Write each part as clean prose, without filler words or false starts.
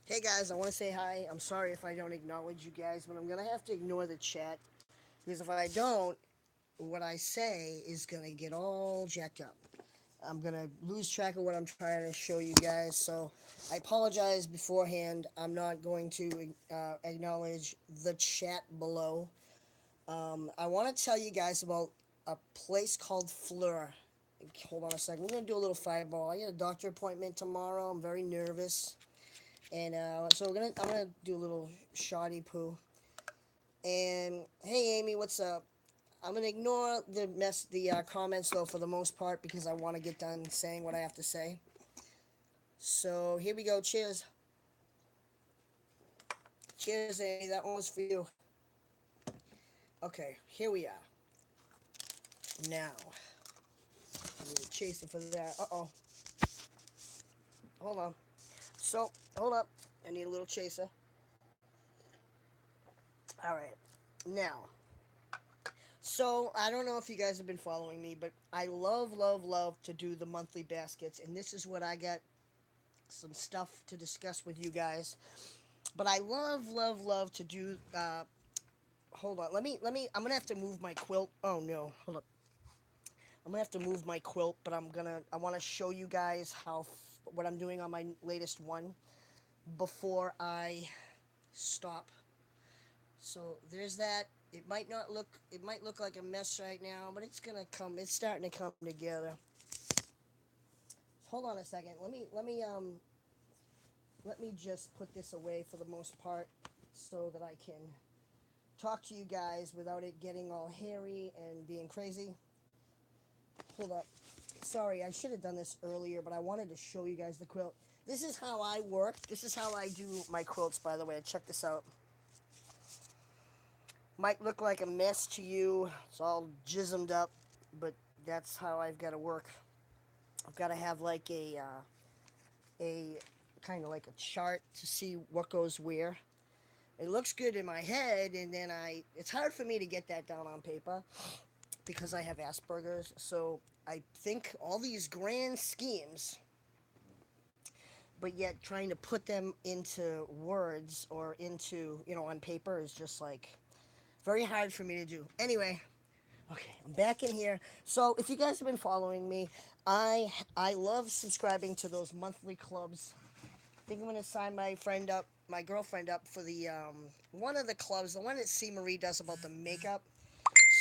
Hey guys, I want to say hi. I'm sorry if I don't acknowledge you guys, but I'm gonna have to ignore the chat because if I don't, what I say is gonna get all jacked up. I'm gonna lose track of what I'm trying to show you guys. So I apologize beforehand. I'm not going to acknowledge the chat below. I want to tell you guys about a place called Phlur. Hold on a second. We're gonna do a little fireball. I got a doctor appointment tomorrow. I'm very nervous. And so I'm gonna do a little shoddy poo. And hey, Amy, what's up? I'm gonna ignore the comments though for the most part because I want to get done saying what I have to say. So here we go. Cheers, cheers, Amy. That one was for you. Okay, here we are. Now, I need a chaser for that. Uh-oh. Hold on. So hold up. I need a little chaser. All right. Now, so I don't know if you guys have been following me, but I love to do the monthly baskets, and this is what I got some stuff to discuss with you guys. But I love to do. Hold on, let me. I'm gonna have to move my quilt. Oh no, hold up. I'm gonna have to move my quilt, but I want to show you guys what I'm doing on my latest one before I stop. So there's that. It might not look. It might look like a mess right now, but it's gonna come. It's starting to come together. Hold on a second. Let me just put this away for the most part so that I can talk to you guys without it getting all hairy and being crazy. Hold up. Sorry, I should have done this earlier, but I wanted to show you guys the quilt. This is how I work. This is how I do my quilts, by the way. Check this out. Might look like a mess to you. It's all jismed up, but that's how I've got to work. I've got to have like a kind of like a chart to see what goes where. It looks good in my head, and then it's hard for me to get that down on paper because I have Asperger's. So I think all these grand schemes, but yet trying to put them into words or into, on paper is just like very hard for me to do. Anyway, okay, I'm back in here. So if you guys have been following me, I love subscribing to those monthly clubs. I think I'm gonna sign my girlfriend up for the one of the clubs, the one that C Marie does about the makeup.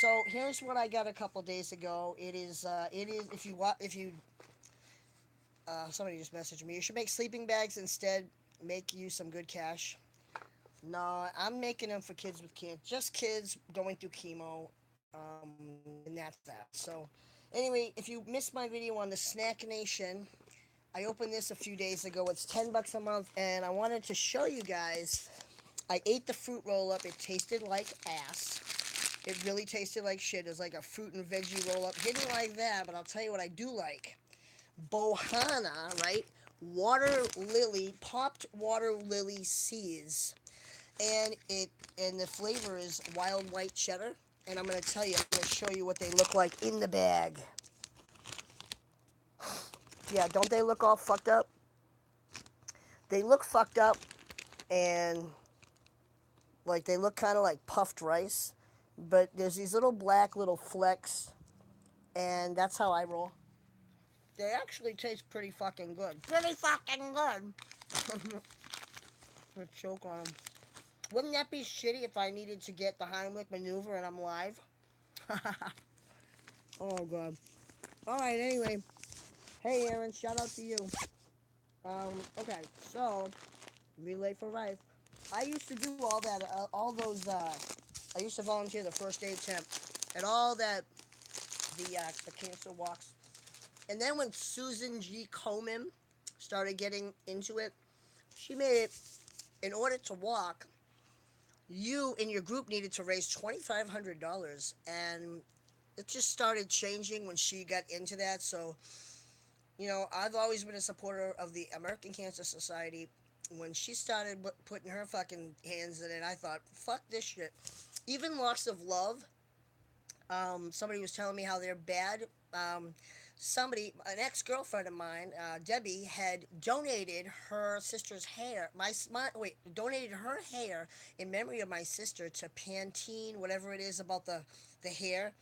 So here's what I got a couple days ago. It is if you somebody just messaged me. You should make sleeping bags instead. Make you some good cash. No, I'm making them for kids with cancer, just kids going through chemo, and that's that. So, anyway, if you missed my video on the Snack Nation, I opened this a few days ago. It's $10 a month, and I wanted to show you guys. I ate the fruit roll up. It tasted like ass. It really tasted like shit. It was like a fruit and veggie roll up. Didn't like that, but I'll tell you what I do like. Bohana, right? Water lily, popped water lily seeds, and the flavor is wild white cheddar. And I'm gonna show you what they look like in the bag. Yeah, don't they look all fucked up? They look fucked up, and like they look kind of like puffed rice, but there's these little black little flecks, and that's how I roll. They actually taste pretty fucking good. Pretty fucking good. I'm choke on them. Wouldn't that be shitty if I needed to get the Heimlich maneuver and I'm live? Oh god. All right. Anyway, hey Aaron, shout out to you. Okay. So, relay for life. I used to do all that. All those. I used to volunteer the first aid temp, and all that. The cancer walks. And then when Susan G. Komen started getting into it, she made it in order to walk. You and your group needed to raise $2,500, and it just started changing when she got into that. So, I've always been a supporter of the American Cancer Society. When she started putting her fucking hands in it, I thought, fuck this shit. Even Locks of Love, somebody was telling me how they're bad. Um, somebody, an ex-girlfriend of mine, Debbie, had donated her sister's hair. Donated her hair in memory of my sister to Pantene, whatever it is about the hair.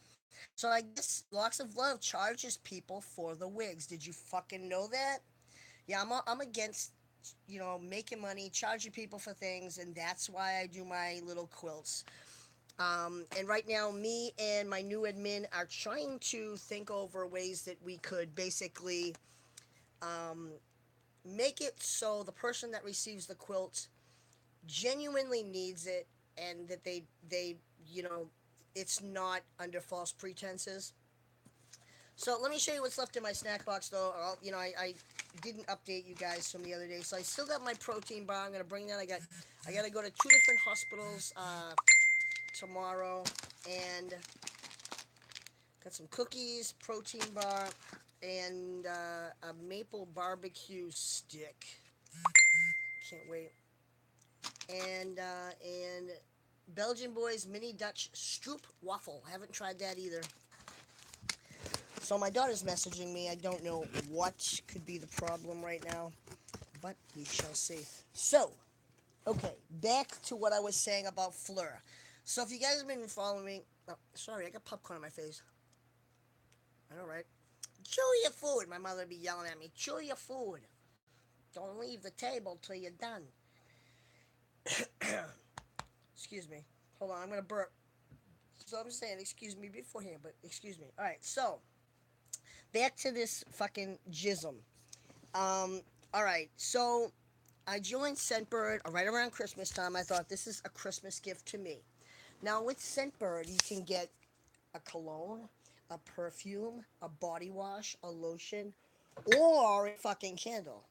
So I guess Locks of Love charges people for the wigs. Did you fucking know that? Yeah, I'm against, making money, charging people for things, and that's why I do my little quilts. And right now, me and my new admin are trying to think over ways that we could basically make it so the person that receives the quilt genuinely needs it, and that they you know it's not under false pretenses. So let me show you what's left in my snack box, though. I didn't update you guys from the other day, so I still got my protein bar. I'm gonna bring that. I gotta go to two different hospitals tomorrow, and got some cookies, protein bar, and a maple barbecue stick. Can't wait. And Belgian Boys mini Dutch Stroop waffle. Haven't tried that either. So my daughter's messaging me. I don't know what could be the problem right now, but we shall see. So, okay, back to what I was saying about Phlur. So if you guys have been following me, oh, sorry, I got popcorn on my face. I know, right? Chew your food. My mother would be yelling at me. Chew your food. Don't leave the table till you're done. Excuse me. Hold on, I'm gonna burp. So I'm saying excuse me beforehand, but excuse me. All right, so back to this fucking jism. All right, so I joined Scentbird right around Christmas time. I thought this is a Christmas gift to me. Now with Scentbird, you can get a cologne, a perfume, a body wash, a lotion, or a fucking candle.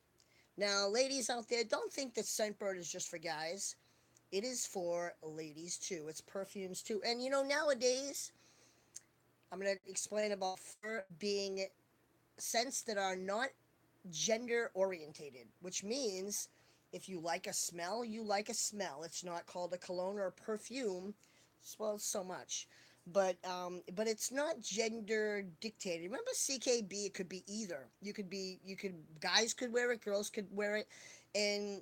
Now, ladies out there, don't think that Scentbird is just for guys. It is for ladies too. It's perfumes too. And nowadays, I'm going to explain about Phlur being scents that are not gender orientated, which means if you like a smell, you like a smell. It's not called a cologne or a perfume. Well, so much. But it's not gender dictated. Remember CKB? It could be either. You could guys could wear it, girls could wear it, and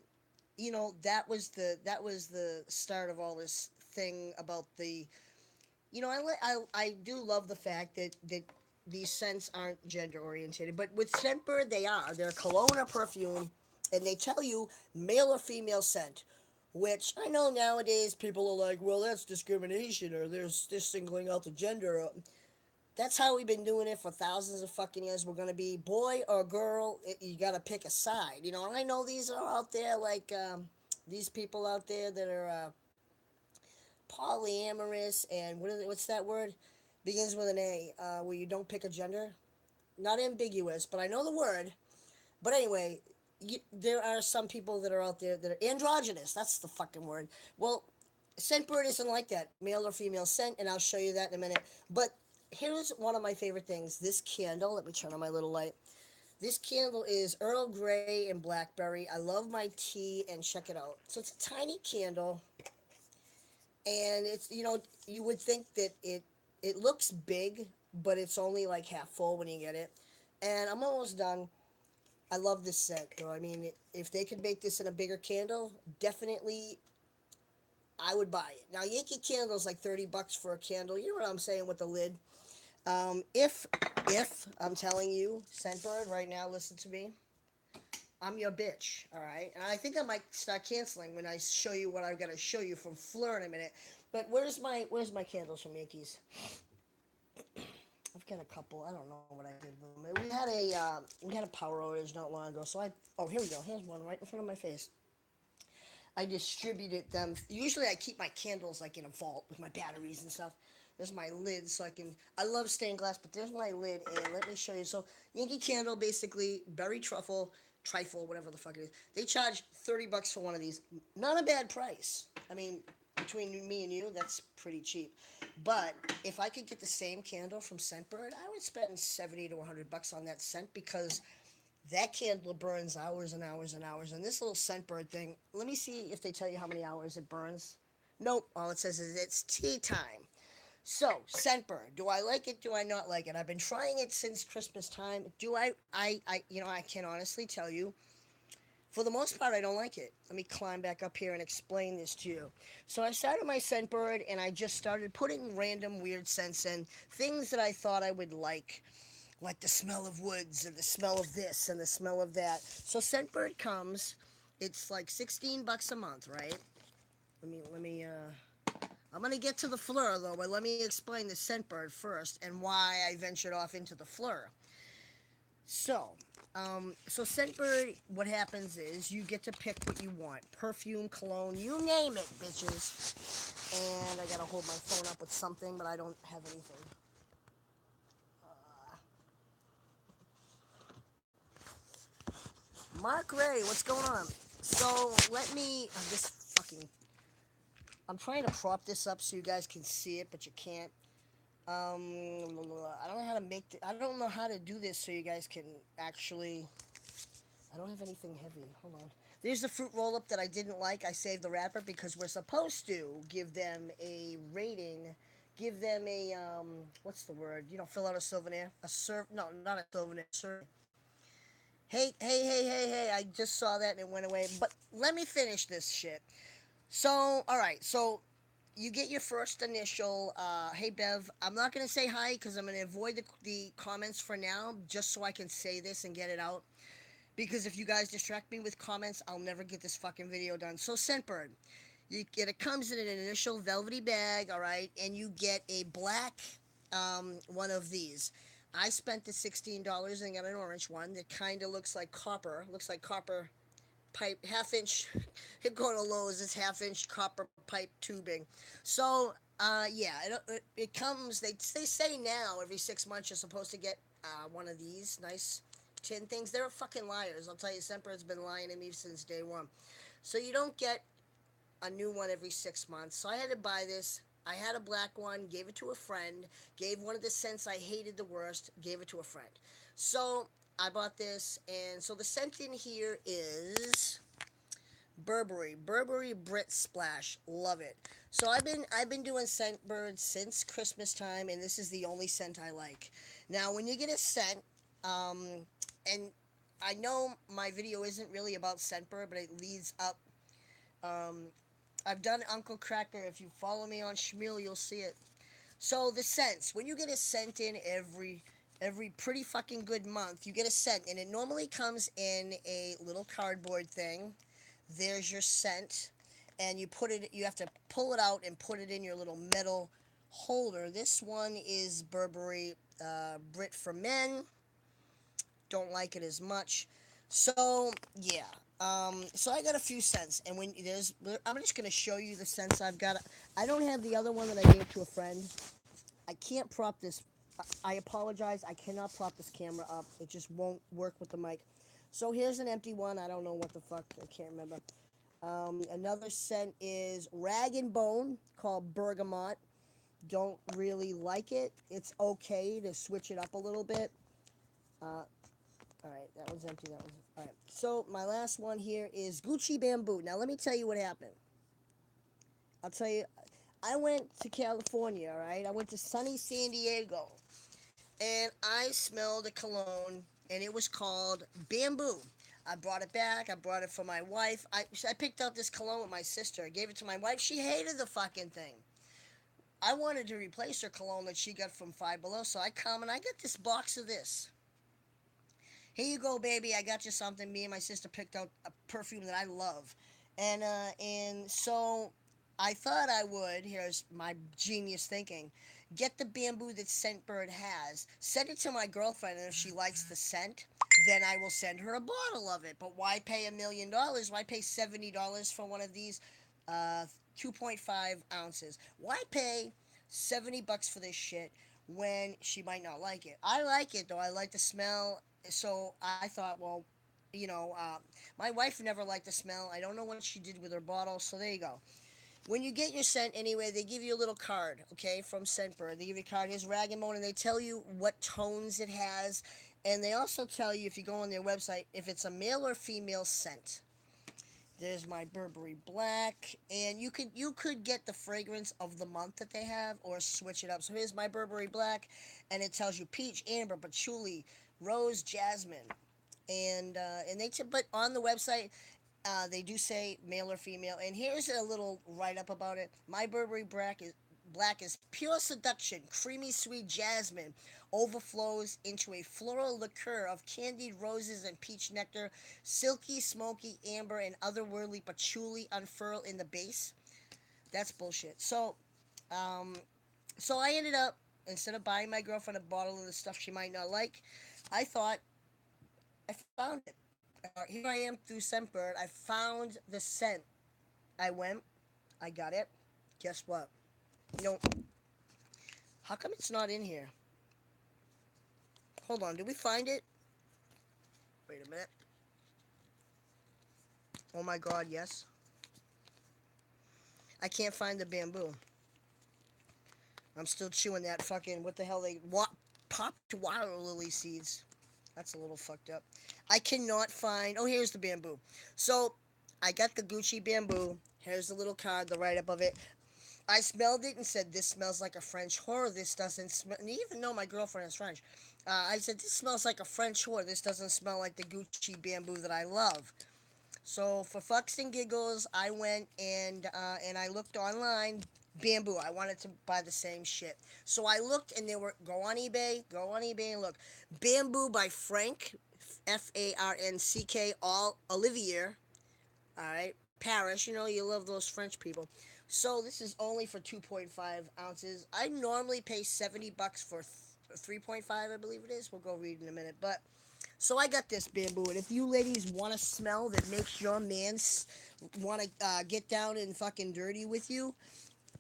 that was the start of all this thing about the I do love the fact that these scents aren't gender orientated, but with Scentbird they are. They're cologne or perfume, and they tell you male or female scent. Which I know nowadays people are like, well, that's discrimination, or there's this singling out the gender. That's how we've been doing it for thousands of fucking years. We're gonna be boy or girl. You gotta pick a side, And I know these are out there, like these people out there that are polyamorous, and what's that word? Begins with an A, where you don't pick a gender. Not ambiguous, but I know the word. But anyway, there are some people that are out there that are androgynous. That's the fucking word. Well, Scentbird isn't like that, male or female scent, and I'll show you that in a minute. But here's one of my favorite things. This candle. Let me turn on my little light. This candle is Earl Grey and Blackberry. I love my tea, and check it out. So it's a tiny candle, and it's you would think that it looks big, but it's only like half full when you get it. And I'm almost done. I love this set, though. I mean, if they could make this in a bigger candle, definitely I would buy it. Now, Yankee Candle is like $30 for a candle. You know what I'm saying with the lid. If I'm telling you, Scentbird, right now, listen to me. I'm your bitch, all right? And I think I might start canceling when I show you what I've got to show you from Phlur in a minute. But where's my candles from Yankees? I've got a couple. I don't know what I did with them. We had a power outage not long ago, so here we go. Here's one right in front of my face. I distributed them. Usually, I keep my candles like in a vault with my batteries and stuff. There's my lid, so I can. I love stained glass, but there's my lid, and let me show you. So Yankee Candle, basically berry truffle, trifle, whatever the fuck it is. They charge $30 for one of these. Not a bad price. I mean, between me and you, that's pretty cheap. But if I could get the same candle from Scentbird, I would spend 70 to $100 on that scent, because that candle burns hours and hours and hours. And this little Scentbird thing, let me see if they tell you how many hours it burns. Nope, all it says is it's tea time. So, Scentbird, do I like it? Do I not like it? I've been trying it since Christmas time. Do I can honestly tell you, for the most part, I don't like it. Let me climb back up here and explain this to you. So, I started my Scentbird and I just started putting random weird scents in, things that I thought I would like the smell of woods and the smell of this and the smell of that. So, Scentbird comes, it's like 16 bucks a month, right? I'm gonna get to the Phlur though, but let me explain the Scentbird first and why I ventured off into the Phlur. So, so Scentbird, what happens is you get to pick what you want: perfume, cologne, you name it, bitches. And I gotta hold my phone up with something, but I don't have anything. Mark Ray, what's going on? So let me. This fucking. I'm trying to prop this up so you guys can see it, but you can't. I don't know how to I don't know how to do this so you guys can actually. I don't have anything heavy. Hold on. There's the fruit roll up that I didn't like. I saved the wrapper because we're supposed to give them a rating. Give them a what's the word? You know, fill out a souvenir. A serve? No, not a souvenir. Survey. Hey! I just saw that and it went away. But let me finish this shit. So, all right. So you get your first initial, hey Bev, I'm not going to say hi because I'm going to avoid the comments for now just so I can say this and get it out. Because if you guys distract me with comments, I'll never get this fucking video done. So, Scentbird, it comes in an initial velvety bag, all right, and you get a black one of these. I spent the $16 and got an orange one that kind of looks like copper pipe, half inch. Hip going to Lowe's, it's half-inch copper pipe tubing. So, yeah, it comes. They say now every 6 months you're supposed to get one of these nice tin things. They're fucking liars. I'll tell you, Semper's been lying to me since day one. So you don't get a new one every 6 months. So I had to buy this. I had a black one, gave it to a friend, gave one of the scents I hated the worst, gave it to a friend. So I bought this, and so the scent in here is Burberry Brit Splash. Love it. So I've been doing Scentbird since Christmas time, and this is the only scent I like. Now, when you get a scent, um, and I know my video isn't really about Scentbird, but it leads up. Um, I've done Uncle Cracker. If you follow me on Schmiel, you'll see it. So the scents, when you get a scent in every pretty fucking good month, you get a scent, and it normally comes in a little cardboard thing. There's your scent, and you have to pull it out and put it in your little metal holder. This one is Burberry Brit for Men. Don't like it as much. So yeah. So I got a few scents, and I'm just gonna show you the scents I've got. I don't have the other one that I gave to a friend. I can't prop this. I apologize. I cannot prop this camera up. It just won't work with the mic. So here's an empty one. I don't know what the fuck. I can't remember. Another scent is Rag and Bone called Bergamot. Don't really like it. It's okay to switch it up a little bit. All right, that one's empty. That one's all right. So my last one here is Gucci Bamboo. Now let me tell you what happened. I'll tell you. I went to California. All right, I went to sunny San Diego, and I smelled a cologne, and it was called Bamboo. I brought it back. I brought it for my wife. I picked up this cologne with my sister. I gave it to my wife. She hated the fucking thing. I wanted to replace her cologne that she got from Five Below, so I come and I get this box of this. Here you go, baby. I got you something. Me and my sister picked out a perfume that I love, and so I thought I would. Here's my genius thinking: get the bamboo that Scentbird has. Send it to my girlfriend, and if she likes the scent, then I will send her a bottle of it. But why pay $1,000,000? Why pay $70 for one of these 2.5 ounces? Why pay $70 for this shit when she might not like it? I like it though. I like the smell. So I thought, well, my wife never liked the smell. I don't know what she did with her bottle. So there you go. When you get your scent, anyway, they give you a little card, okay, from Scentbird. They give you a card. Here's Rag and Bone, and they tell you what tones it has, and they also tell you, if you go on their website, if it's a male or female scent. There's my Burberry Black, and you could get the fragrance of the month that they have, or switch it up. So here's my Burberry Black, and it tells you peach, amber, patchouli, rose, jasmine, and but on the website they do say male or female. And here's a little write up about it. My Burberry Black is pure seduction, creamy sweet jasmine overflows into a floral liqueur of candied roses and peach nectar, silky, smoky amber, and otherworldly patchouli unfurl in the base. That's bullshit. Um, so I ended up, instead of buying my girlfriend a bottle of the stuff she might not like, I thought I found it. Here I am through Scentbird. I found the scent. I went, I got it. Guess what? You know, how come it's not in here? Hold on, did we find it? Wait a minute. Oh my god, yes. I can't find the bamboo. I'm still chewing that fucking, what the hell, popped water lily seeds. That's a little fucked up. I cannot find, oh, here's the bamboo. So, I got the Gucci bamboo. Here's the little card, the write up of it. I smelled it and said, "This smells like a French whore. This doesn't smell." And even though my girlfriend is French, I said, "This smells like a French whore. This doesn't smell like the Gucci bamboo that I love." So for fucks and giggles, I went and I looked online. Bamboo. I wanted to buy the same shit. So I looked, and there were, go on eBay and look. Bamboo by Frank, Farnck, all Olivier. All right, Paris. You know you love those French people. So this is only for 2.5 ounces. I normally pay $70 for 3.5, I believe it is. We'll go read in a minute. But so I got this bamboo, and if you ladies want a smell that makes your man want to get down and fucking dirty with you,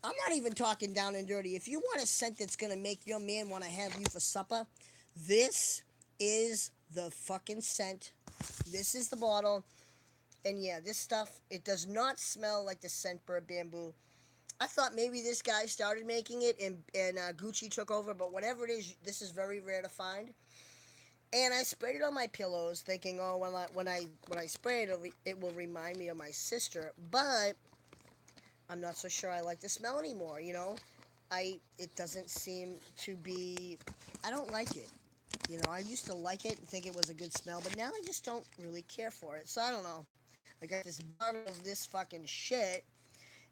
I'm not even talking down and dirty. If you want a scent that's gonna make your man want to have you for supper, this is the fucking scent. This is the bottle. And yeah, this stuff, it does not smell like the Scentbird bamboo. I thought maybe this guy started making it, and Gucci took over, but whatever it is, this is very rare to find. And I sprayed it on my pillows, thinking, oh, when I spray it, it will remind me of my sister. But I'm not so sure I like the smell anymore. It doesn't seem to be. I don't like it. I used to like it and think it was a good smell, but now I just don't really care for it. So I don't know. I got this bottle of this fucking shit,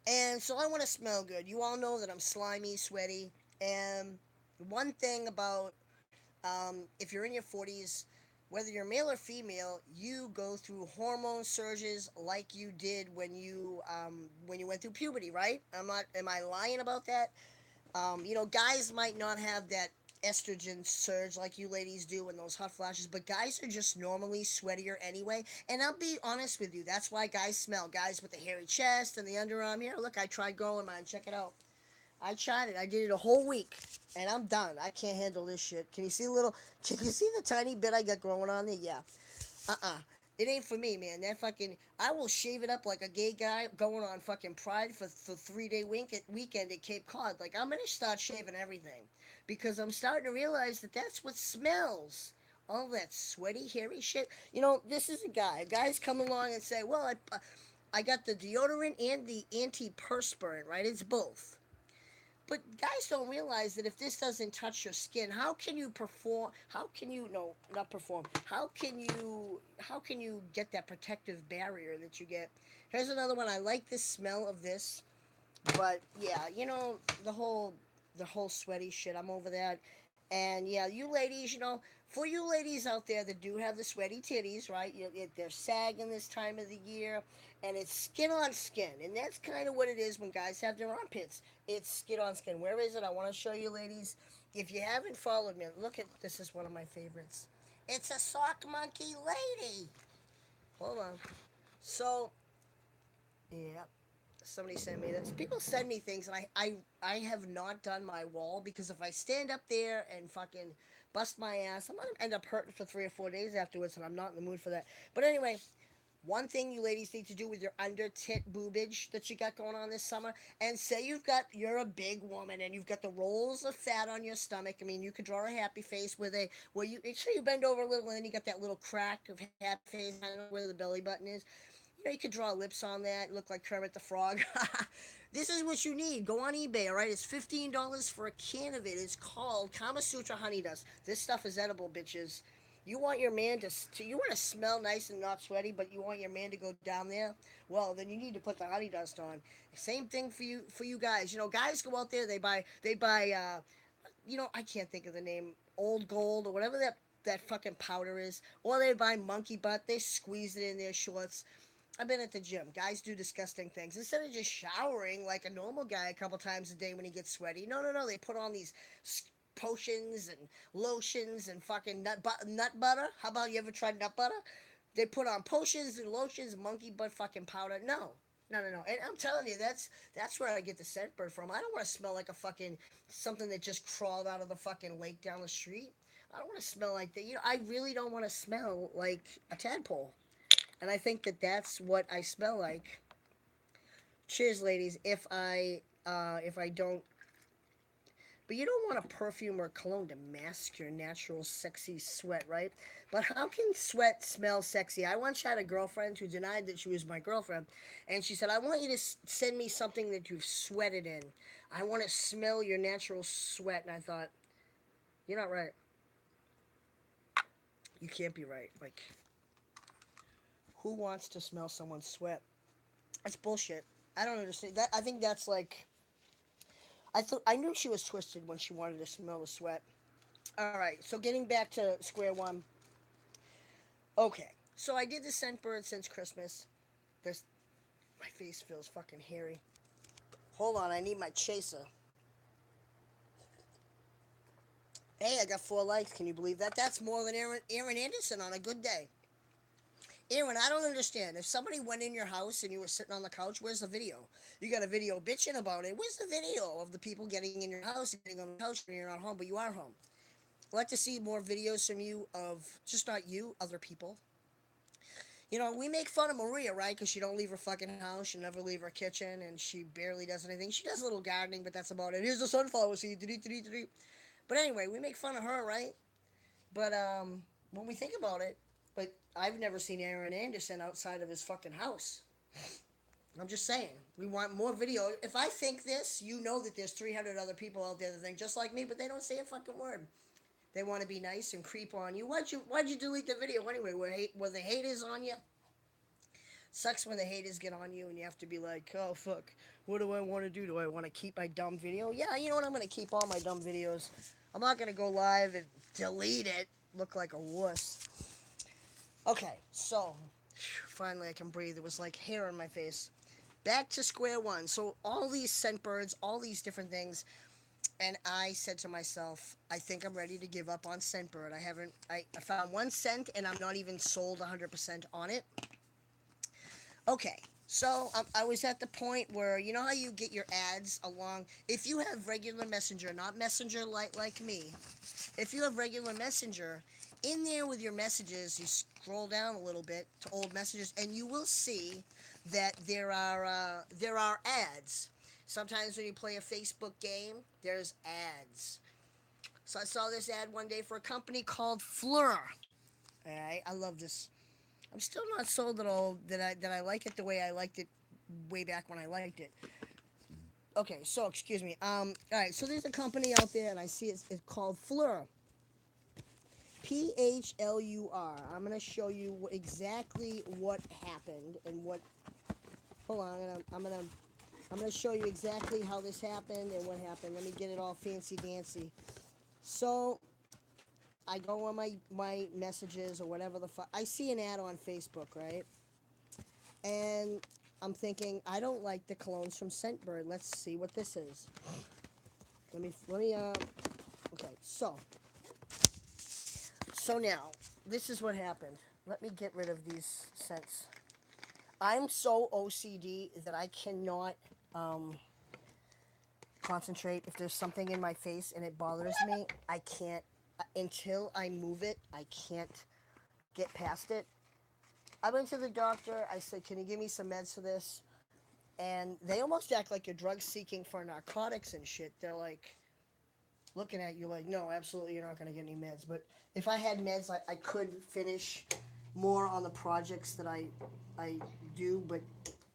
and so I want to smell good. You all know that I'm slimy, sweaty, and one thing about if you're in your 40s, whether you're male or female, you go through hormone surges like you did when you went through puberty, right? Am I lying about that? Guys might not have that estrogen surge like you ladies do in those hot flashes, but guys are just normally sweatier anyway. And I'll be honest with you, that's why guys smell. Guys with the hairy chest and the underarm here. Look, I tried growing mine. Check it out. I tried it. I did it a whole week, and I'm done. I can't handle this shit. Can you see a little? Can you see the tiny bit I got growing on there? Yeah. It ain't for me, man. That fucking, I will shave it up like a gay guy going on fucking Pride for 3 day weekend at Cape Cod. Like, I'm gonna start shaving everything because I'm starting to realize that that's what smells. All that sweaty, hairy shit. This is a guy. Guys come along and say, "Well, I got the deodorant and the antiperspirant, right? It's both." But guys don't realize that if this doesn't touch your skin, how can you perform? How can you no, not perform? How can you get that protective barrier that you get? Here's another one. I like the smell of this, but yeah, the whole sweaty shit. I'm over that. And yeah, you ladies, for you ladies out there that do have the sweaty titties, right? They're sagging this time of the year, and it's skin on skin, and that's kind of what it is when guys have their armpits. It's skin on skin. Where is it? I want to show you, ladies. If you haven't followed me, look at this. Is one of my favorites. It's a sock monkey lady. Hold on. So yeah, somebody sent me this. People send me things, and I have not done my wall because if I stand up there and fucking bust my ass, I'm gonna end up hurting for 3 or 4 days afterwards, and I'm not in the mood for that. But anyway, one thing you ladies need to do with your under tit boobage that you got going on this summer, and say you're a big woman and you've got the rolls of fat on your stomach. I mean, you could draw a happy face with a where you make sure you bend over a little, and then you got that little crack of happy face. I don't know where the belly button is. You could draw lips on that, look like Kermit the Frog. This is what you need. Go on eBay, all right? It's $15 for a can of it. It's called Kama Sutra Honey Dust. This stuff is edible, bitches. You want your man to you want to smell nice and not sweaty, but you want your man to go down there. Well, then you need to put the honey dust on. Same thing for you guys. Guys go out there. They buy. I can't think of the name. Old Gold or whatever that fucking powder is. Or they buy monkey butt. They squeeze it in their shorts. I've been at the gym. Guys do disgusting things. Instead of just showering like a normal guy a couple times a day when he gets sweaty, no, no, no. They put on these potions and lotions and fucking nut butter. How about you ever tried nut butter? They put on potions and lotions, monkey butt fucking powder. No. No, no, no. And I'm telling you, that's where I get the Scentbird from. I don't want to smell like a fucking something that just crawled out of the fucking lake down the street. I don't want to smell like that. I really don't want to smell like a tadpole. And I think that's what I smell like. Cheers, ladies. If I don't, but you don't want a perfume or cologne to mask your natural sexy sweat, right? But how can sweat smell sexy? I once had a girlfriend who denied that she was my girlfriend, and she said, "I want you to send me something that you've sweated in. I want to smell your natural sweat." And I thought, "You're not right. You can't be right. Like, who wants to smell someone's sweat? That's bullshit. I don't understand that. I think that's like I knew she was twisted when she wanted to smell the sweat. All right, so getting back to square one. Okay, so I did the Scentbird since Christmas. This My face feels fucking hairy. Hold on, I need my chaser. Hey, I got 4 likes. Can you believe that? That's more than Aaron Anderson on a good day. Aaron, I don't understand. If somebody went in your house and you were sitting on the couch, where's the video? You got a video bitching about it. Where's the video of the people getting in your house and getting on the couch when you're not home, but you are home? I'd like to see more videos from you of just not you, other people. We make fun of Maria, right? Because she don't leave her fucking house. She never leave her kitchen, and she barely does anything. She does a little gardening, but that's about it. Here's the sunflower seed. But anyway, we make fun of her, right? But when we think about it, but I've never seen Aaron Anderson outside of his fucking house. I'm just saying, we want more video. If I think this, you know that there's 300 other people out there that think just like me, but they don't say a fucking word. They want to be nice and creep on you. Why'd you delete the video anyway? Were the haters on you? Sucks when the haters get on you and you have to be like, oh fuck, what do I want to do? Do I want to keep my dumb video? Yeah, you know what? I'm gonna keep all my dumb videos. I'm not gonna go live and delete it. Look like a wuss. Okay, so finally I can breathe. It was like hair on my face. Back to square one. So all these Scentbirds, all these different things, and I said to myself, I think I'm ready to give up on Scentbird. I found one scent and I'm not even sold 100% on it. Okay, so I was at the point where, you know how you get your ads along, if you have regular Messenger, not Messenger like me, if you have regular Messenger, in there with your messages, you scroll down a little bit to old messages, and you will see that there are ads. Sometimes when you play a Facebook game, there's ads. So I saw this ad one day for a company called Phlur. Alright, I love this. I'm still not sold at all that I like it the way I liked it way back when I liked it. Okay, so excuse me. Alright, so there's a company out there, and I see it's called Phlur. Phlur. I'm gonna show you exactly what happened and what. Hold on, I'm gonna show you exactly how this happened and what happened. Let me get it all fancy dancy. So I go on my messages or whatever the fuck. I see an ad on Facebook, right? And I'm thinking, I don't like the colognes from Scentbird. Let's see what this is. Okay, so now, this is what happened. Let me get rid of these scents. I'm so OCD that I cannot concentrate. If there's something in my face and it bothers me, I can't, until I move it, I can't get past it. I went to the doctor. I said, can you give me some meds for this? And they almost act like you're drug seeking for narcotics and shit. They're like looking at you like, no, absolutely, you're not going to get any meds. But if I had meds, I could finish more on the projects that I I do, but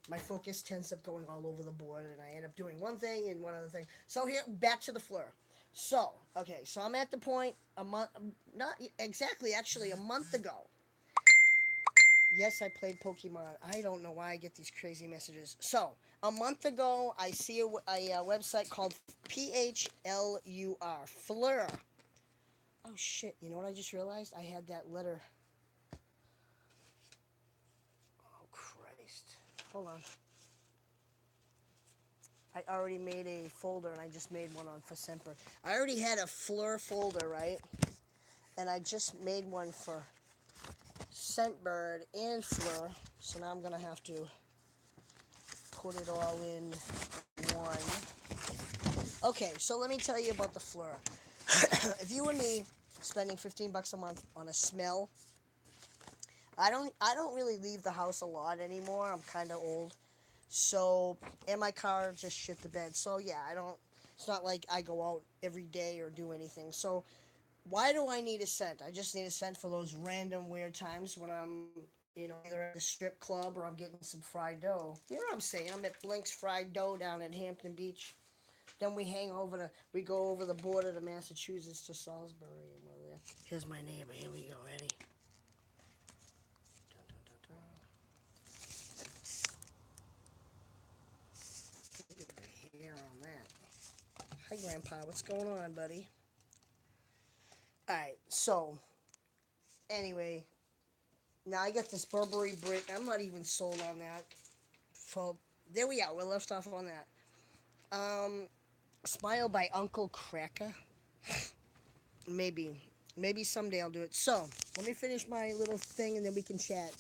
my focus tends up going all over the board, and I end up doing one thing and one other thing. So here, back to the Phlur. So, okay, so I'm at the point a month, not exactly, actually a month ago. Yes, I played Pokemon. I don't know why I get these crazy messages. So, a month ago, I see a website called PHLUR, Phlur. Oh shit! You know what I just realized? I had that letter. Oh Christ! Hold on. I already made a folder, and I just made one on for Scentbird. I already had a Phlur folder, right? And I just made one for Scentbird and Phlur. So now I'm gonna have to put it all in one. Okay, so let me tell you about the Phlur. If you and me spending $15 a month on a smell, I don't really leave the house a lot anymore. I'm kind of old. So, and my car just shit the bed. So, yeah, I don't, it's not like I go out every day or do anything. So, why do I need a scent? I just need a scent for those random weird times when I'm, either at the strip club or I'm getting some fried dough. You know what I'm saying? I'm at Blink's Fried Dough down at Hampton Beach. Then we go over the border to Massachusetts to Salisbury. And we're there. Here's my neighbor. Here we go. Ready? Dun, dun, dun, dun. Look at the hair on that. Hi, Grandpa. What's going on, buddy? All right. So, anyway, now I got this Burberry brick. I'm not even sold on that. So, there we are. We're left off on that. Um, Smile by Uncle Cracker. Maybe. Maybe someday I'll do it. So, let me finish my little thing and then we can chat.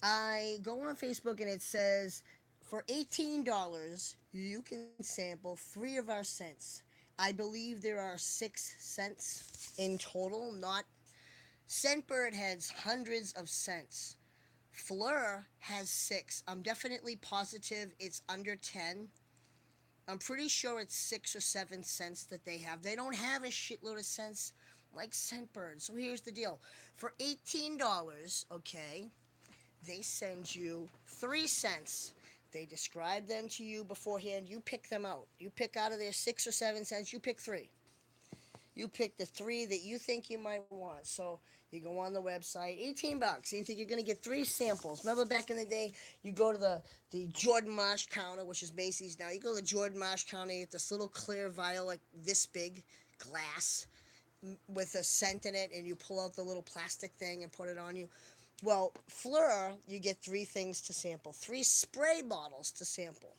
I go on Facebook and it says for $18 you can sample 3 of our scents. I believe there are 6 scents in total. Not Scentbird has hundreds of scents. Phlur has 6. I'm definitely positive it's under 10. I'm pretty sure it's 6 or 7 scents that they have. They don't have a shitload of scents like Scentbird. So here's the deal. For $18, okay, they send you 3 scents. They describe them to you beforehand. You pick them out. You pick out of their 6 or 7 scents. You pick 3. You pick the 3 that you think you might want. So you go on the website. $18. You think you're gonna get 3 samples. Remember back in the day, you go to the Jordan Marsh counter, which is Macy's now. You go to the Jordan Marsh counter, you get this little clear vial like this big, glass, with a scent in it, and you pull out the little plastic thing and put it on you. Well, Phlur, you get 3 things to sample, 3 spray bottles to sample.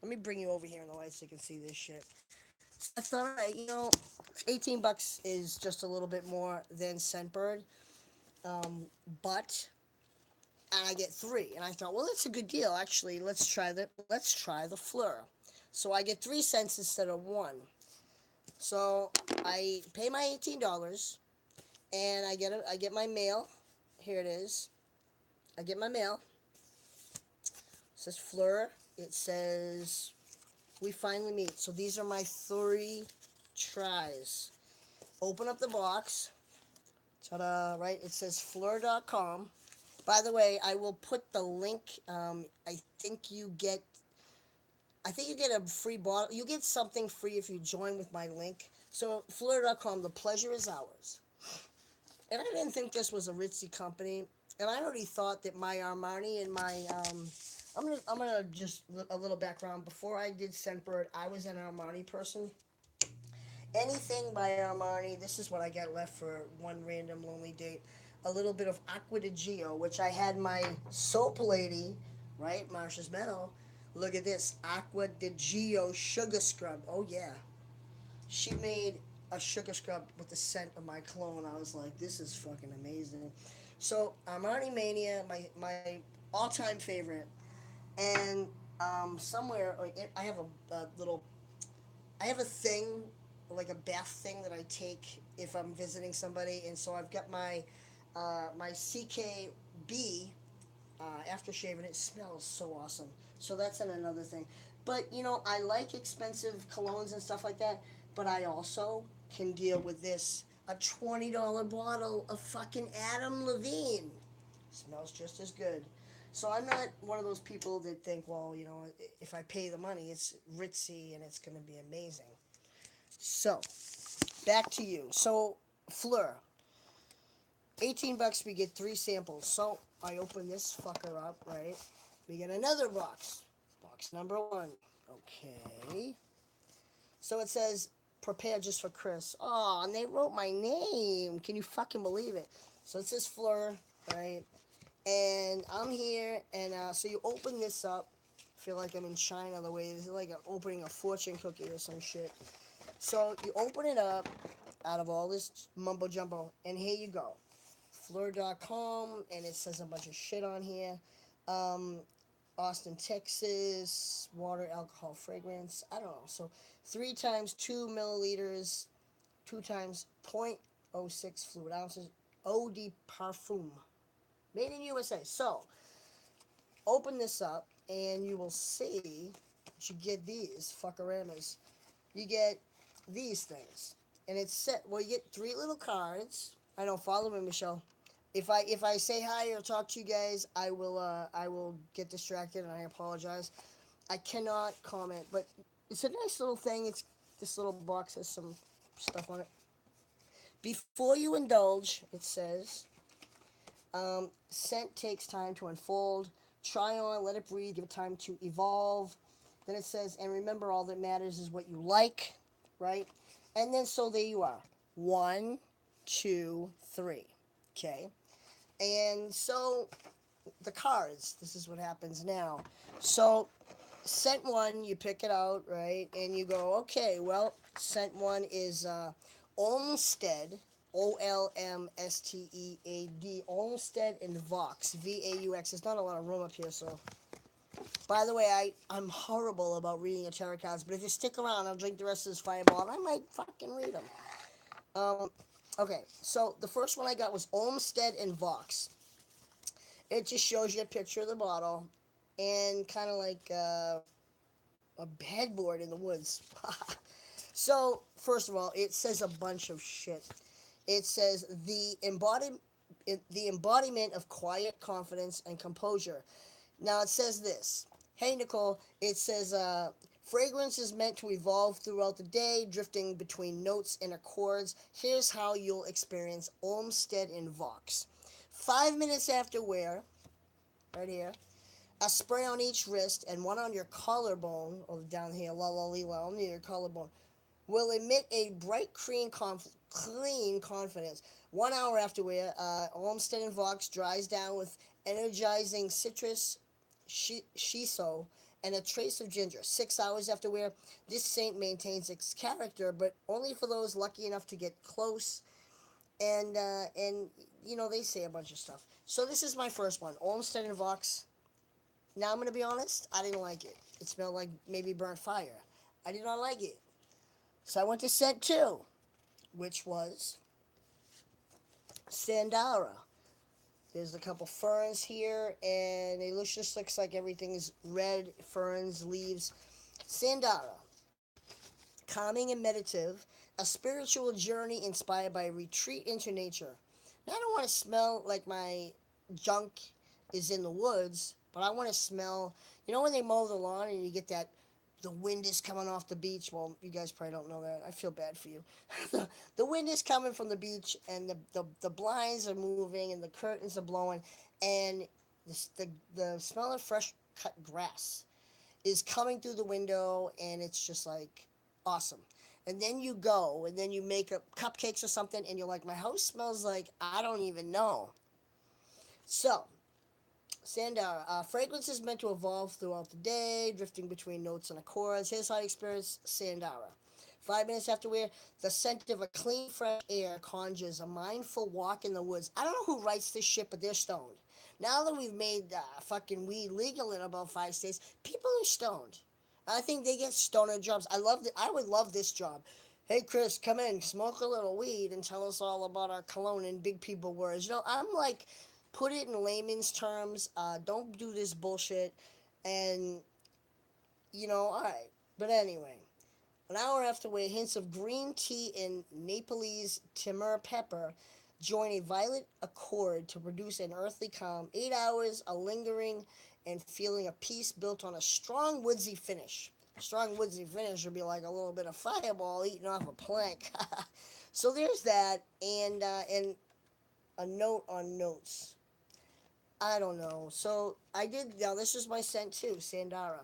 Let me bring you over here in the light so you can see this shit. So I thought, all right, $18 is just a little bit more than Scentbird, but I get 3, and I thought, well, that's a good deal. Actually, let's try the Phlur. So I get 3 cents instead of 1. So I pay my $18, and I get my mail. Here it is. I get my mail. It says Phlur. It says we finally meet. So these are my 3 tries. Open up the box. Ta-da! Right. It says Phlur.com. By the way, I will put the link. I think you get. I think you get a free bottle. You get something free if you join with my link. So Phlur.com. The pleasure is ours. And I didn't think this was a ritzy company. And I already thought that my Armani and my I'm gonna just a little background. Before I did Scentbird, I was an Armani person. Anything by Armani. This is what I got left for one random lonely date. A little bit of Aqua di Gio, which I had my soap lady, right, Marsha's Meadow. Look at this Aqua di Gio sugar scrub. Oh yeah, she made a sugar scrub with the scent of my cologne. I was like, this is fucking amazing. So Armani Mania, my all time favorite, and somewhere I have a little, I have a thing, like a bath thing that I take if I'm visiting somebody, and so I've got my CKB aftershave, and it smells so awesome. So that's another thing. But I like expensive colognes and stuff like that. But I also can deal with this, a $20 bottle of fucking Adam Levine. Smells just as good. So I'm not one of those people that think, well, if I pay the money, it's ritzy and it's going to be amazing. So back to you. So Phlur, $18. We get three samples. So I open this fucker up, right? We get another box. Box number one. Okay. So it says prepare just for Chris. Oh, and they wrote my name. Can you fucking believe it? So it says Phlur, right? And I'm here, and so you open this up. I feel like I'm in China the way it's like opening a fortune cookie or some shit. So you open it up out of all this mumbo jumbo, and here you go. Phlur.com, and it says a bunch of shit on here. Um, Austin, Texas, water, alcohol, fragrance. I don't know. So 3 times 2 milliliters, 2 times 0.06 fluid ounces, eau de parfum. Made in USA. So open this up, and you will see that you get these fuckeramas. You get these things. And it's set. Well, you get 3 little cards. I know. Follow me, Michelle. If I say hi or talk to you guys, I will get distracted, and I apologize. I cannot comment, but it's a nice little thing. It's this little box has some stuff on it. Before you indulge, it says, scent takes time to unfold. Try on, let it breathe, give it time to evolve. Then it says, and remember, all that matters is what you like, right? And then so there you are. One, two, three. Okay. And so the cards, this is what happens now. So scent one, you pick it out, right? And you go, okay, well, scent one is Olmsted, Olmstead, Olmsted and Vox, Vaux. There's not a lot of room up here, so. By the way, I'm horrible about reading a tarot cards, but if you stick around, I'll drink the rest of this fireball, and I might fucking read them. Um, okay, so the first one I got was Olmsted and Vox. It just shows you a picture of the bottle and kind of like a headboard in the woods. So, first of all, it says a bunch of shit. It says the embodiment of quiet confidence and composure. Now it says this. Hey Nicole, it says fragrance is meant to evolve throughout the day, drifting between notes and accords. Here's how you'll experience Olmsted and Vox. 5 minutes after wear, right here, a spray on each wrist and one on your collarbone, or down here, la la la, near your collarbone, will emit a bright clean confidence. 1 hour after wear, Olmsted and Vox dries down with energizing citrus, shiso, and a trace of ginger. 6 hours after wear, this scent maintains its character, but only for those lucky enough to get close. And they say a bunch of stuff. So this is my first one, Olmsted and Vox. Now I'm gonna be honest, I didn't like it. It smelled like maybe burnt fire. I did not like it. So I went to scent two, which was Sandara. There's a couple ferns here, and it looks like everything's red, ferns, leaves. Sandara, calming and meditative, a spiritual journey inspired by a retreat into nature. Now, I don't want to smell like my junk is in the woods, but I want to smell, when they mow the lawn and you get that, the wind is coming off the beach. Well, you guys probably don't know that. I feel bad for you. The wind is coming from the beach, and the blinds are moving, and the curtains are blowing, and the smell of fresh cut grass is coming through the window, and it's just like awesome. And then you go, and then you make up cupcakes or something, and you're like, my house smells like I don't even know. So, Sandara, fragrance is meant to evolve throughout the day, drifting between notes and accords. Here's how I experience Sandara. 5 minutes after wear, the scent of a clean, fresh air conjures a mindful walk in the woods. I don't know who writes this shit, but they're stoned. Now that we've made fucking weed legal in about 5 states, people are stoned. I think they get stoner jobs. I would love this job. Hey Chris, come in, smoke a little weed, and tell us all about our cologne in big people words. I'm like, put it in layman's terms. Don't do this bullshit, and all right. But anyway, an hour after, with hints of green tea and Nepalese timur pepper, join a violet accord to produce an earthly calm. 8 hours, a lingering and feeling of peace built on a strong woodsy finish. Strong woodsy finish would be like a little bit of fireball eating off a plank. So there's that, and a note on notes. I don't know. So I did. Now this is my scent two, Sandara.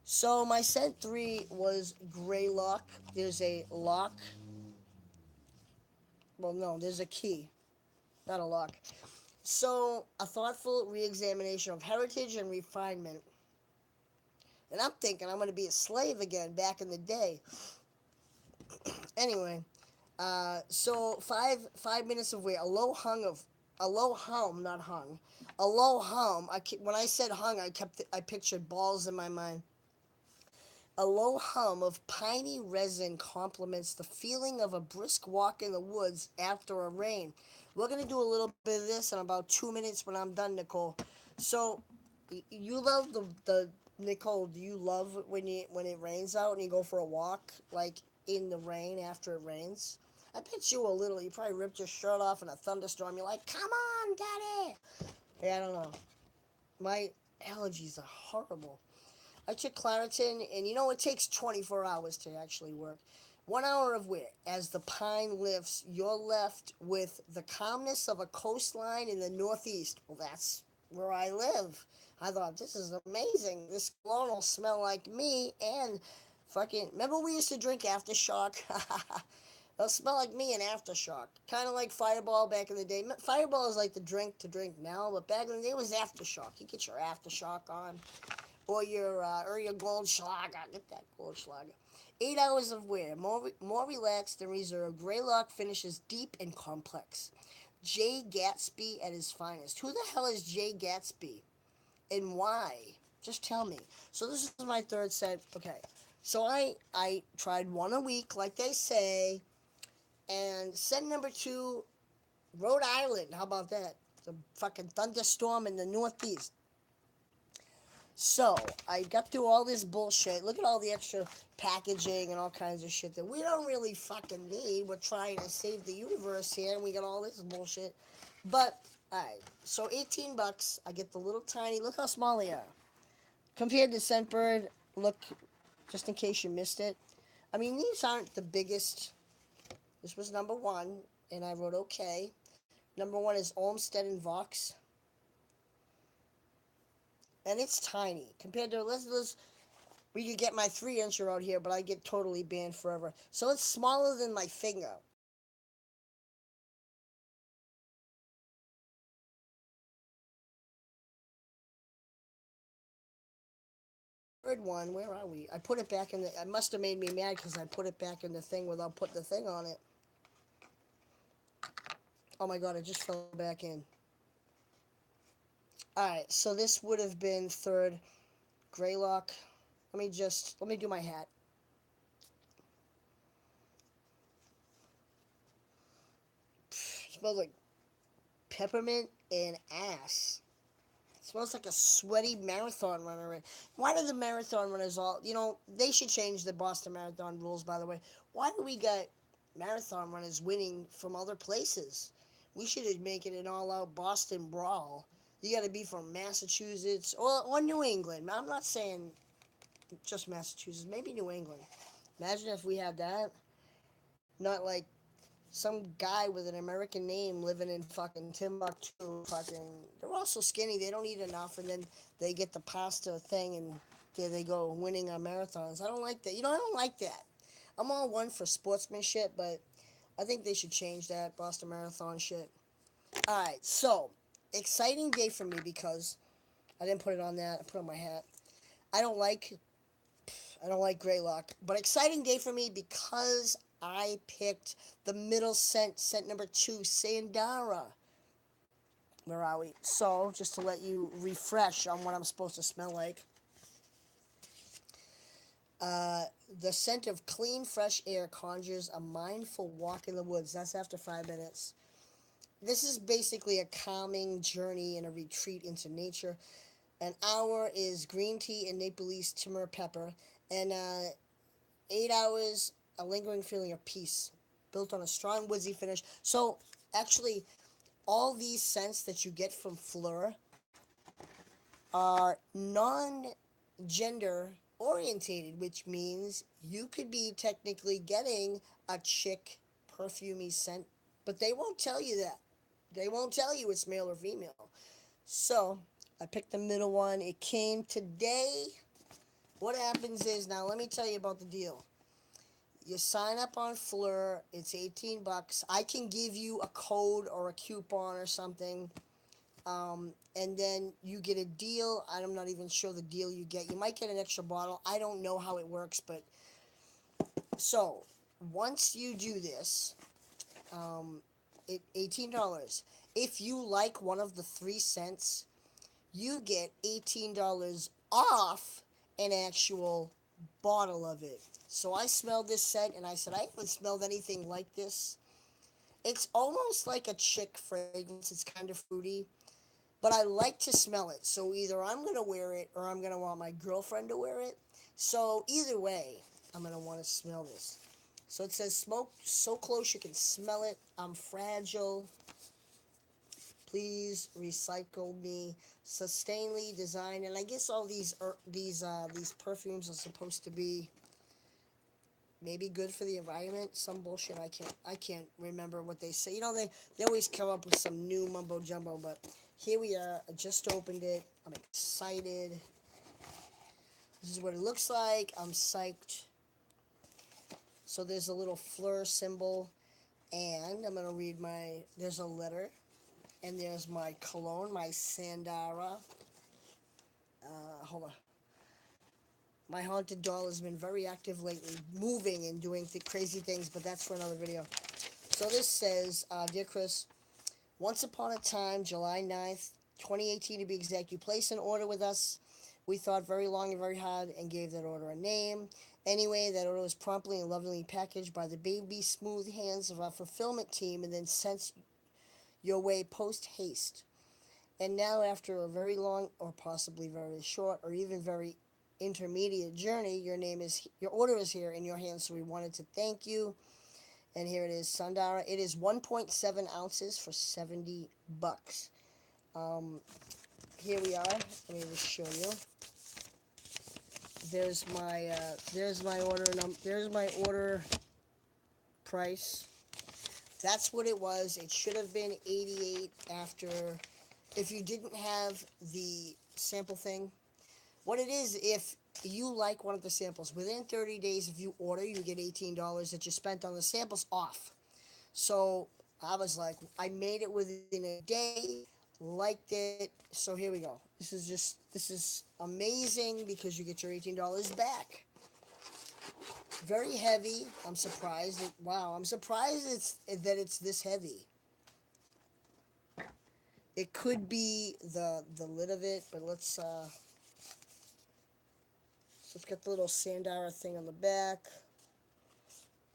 So my scent three was gray lock. There's a lock. Well, no, there's a key, not a lock. So a thoughtful re-examination of heritage and refinement. And I'm thinking I'm going to be a slave again back in the day. Anyway, so 5 minutes of wait. A low hum, not hung. A low hum. When I said hung, I pictured balls in my mind. A low hum of piney resin complements the feeling of a brisk walk in the woods after a rain. We're gonna do a little bit of this in about 2 minutes when I'm done, Nicole. So, you love the Nicole? Do you love when it rains out and you go for a walk like in the rain after it rains? I bet you a little. You probably ripped your shirt off in a thunderstorm. You're like, "Come on, daddy." Hey, I don't know. My allergies are horrible. I took Claritin, and you know it takes 24 hours to actually work. 1 hour of wit. As the pine lifts, you're left with the calmness of a coastline in the northeast. Well, that's where I live. I thought, this is amazing. This cologne will smell like me and fucking. Remember we used to drink Aftershock? It'll smell like me in Aftershock. Kind of like Fireball back in the day. Fireball is like the drink to drink now, but back in the day it was Aftershock. You get your Aftershock on or your Goldschlager. Get that Goldschlager. 8 hours of wear, more relaxed than reserved. Greylock finishes deep and complex. Jay Gatsby at his finest. Who the hell is Jay Gatsby, and why? Just tell me. So this is my third set. Okay, so I tried one a week, like they say, and set number two, Rhode Island. How about that? The fucking thunderstorm in the Northeast. So I got through all this bullshit. Look at all the extra packaging and all kinds of shit that we don't really fucking need. We're trying to save the universe here, and we got all this bullshit. But alright, so $18. I get the little tiny. Look how small they are compared to Scentbird. Look, just in case you missed it. I mean, these aren't the biggest. This was number one, and I wrote okay. Number one is Olmsted and Vox, and it's tiny compared to let's we could get my 3-incher out here, but I get totally banned forever. So it's smaller than my finger. Third one, where are we? I put it back in the. It must have made me mad because I put it back in the thing without putting the thing on it. Oh my god, it just fell back in. Alright, so this would have been third. Greylock. Let me do my hat. It smells like peppermint and ass. It smells like a sweaty marathon runner. Why do the marathon runners all, they should change the Boston Marathon rules, by the way. Why do we got marathon runners winning from other places? We should make it an all out Boston brawl. You got to be from Massachusetts or New England. I'm not saying just Massachusetts, maybe New England. Imagine if we had that. Not like some guy with an American name living in fucking Timbuktu. They're also skinny. They don't eat enough, and then they get the pasta thing, and there they go winning on marathons. I don't like that. I don't like that. I'm all one for sportsmanship, but I think they should change that Boston Marathon shit. All right, so exciting day for me because I didn't put it on that. I put on my hat. I don't like I don't like Greylock. But exciting day for me because I picked the middle scent number two, Sandara. Where are we? So, just to let you refresh on what I'm supposed to smell like. Uh, the scent of clean, fresh air conjures a mindful walk in the woods. That's after 5 minutes. This is basically a calming journey and a retreat into nature. An hour is green tea and Nepalese timber pepper. And 8 hours, a lingering feeling of peace, built on a strong woodsy finish. So Actually, all these scents that you get from Phlur are non-gender orientated, which means you could be technically getting a chick perfumey scent, but they won't tell you that. They won't tell you it's male or female. So I picked the middle one. It came today. What happens is, now let me tell you about the deal. You sign up on Phlur, it's 18 bucks. I can give you a code or a coupon or something. And then you get a deal. I'm not even sure the deal you get. You might get an extra bottle. I don't know how it works, but so once you do this, $18. If you like one of the 3 cents, you get $18 off an actual bottle of it. So I smelled this scent and I said, I haven't smelled anything like this. It's almost like a chick fragrance. It's kind of fruity, but I like to smell it. So either I'm going to wear it or I'm going to want my girlfriend to wear it. So either way, I'm going to want to smell this. So it says smoke so close you can smell it. I'm fragile. Please recycle me. Sustainably designed, and I guess all these perfumes are supposed to be maybe good for the environment. Some bullshit. I can't remember what they say. They always come up with some new mumbo jumbo. But here we are. I just opened it. I'm excited. This is what it looks like. I'm psyched. So there's a little Phlur symbol, and I'm gonna read my. There's a letter, and there's my cologne, my Sandara. Hold on. My haunted doll has been very active lately, moving and doing crazy things, but that's for another video. So this says, Dear Chris, once upon a time, July 9th, 2018 to be exact, you placed an order with us. We thought very long and very hard and gave that order a name. Anyway, that order was promptly and lovingly packaged by the baby smooth hands of our fulfillment team and then sent your way post haste. And now, after a very long, or possibly very short, or even very intermediate journey, your order is here in your hands. So we wanted to thank you. And here it is, Sandara. It is 1.7 ounces for 70 bucks. Here we are. Let me just show you. There's my order there's my order price. That's what it was. It should have been 88 after. If you didn't have the sample thing, what it is, if you like one of the samples, within 30 days, if you order, you get $18 that you spent on the samples off. So I was like, I made it within a day, liked it. So here we go. This is amazing because you get your $18 back. Very heavy. I'm surprised. Wow, I'm surprised it's this heavy. It could be the lid of it, but let's so it's got the little Sandara thing on the back.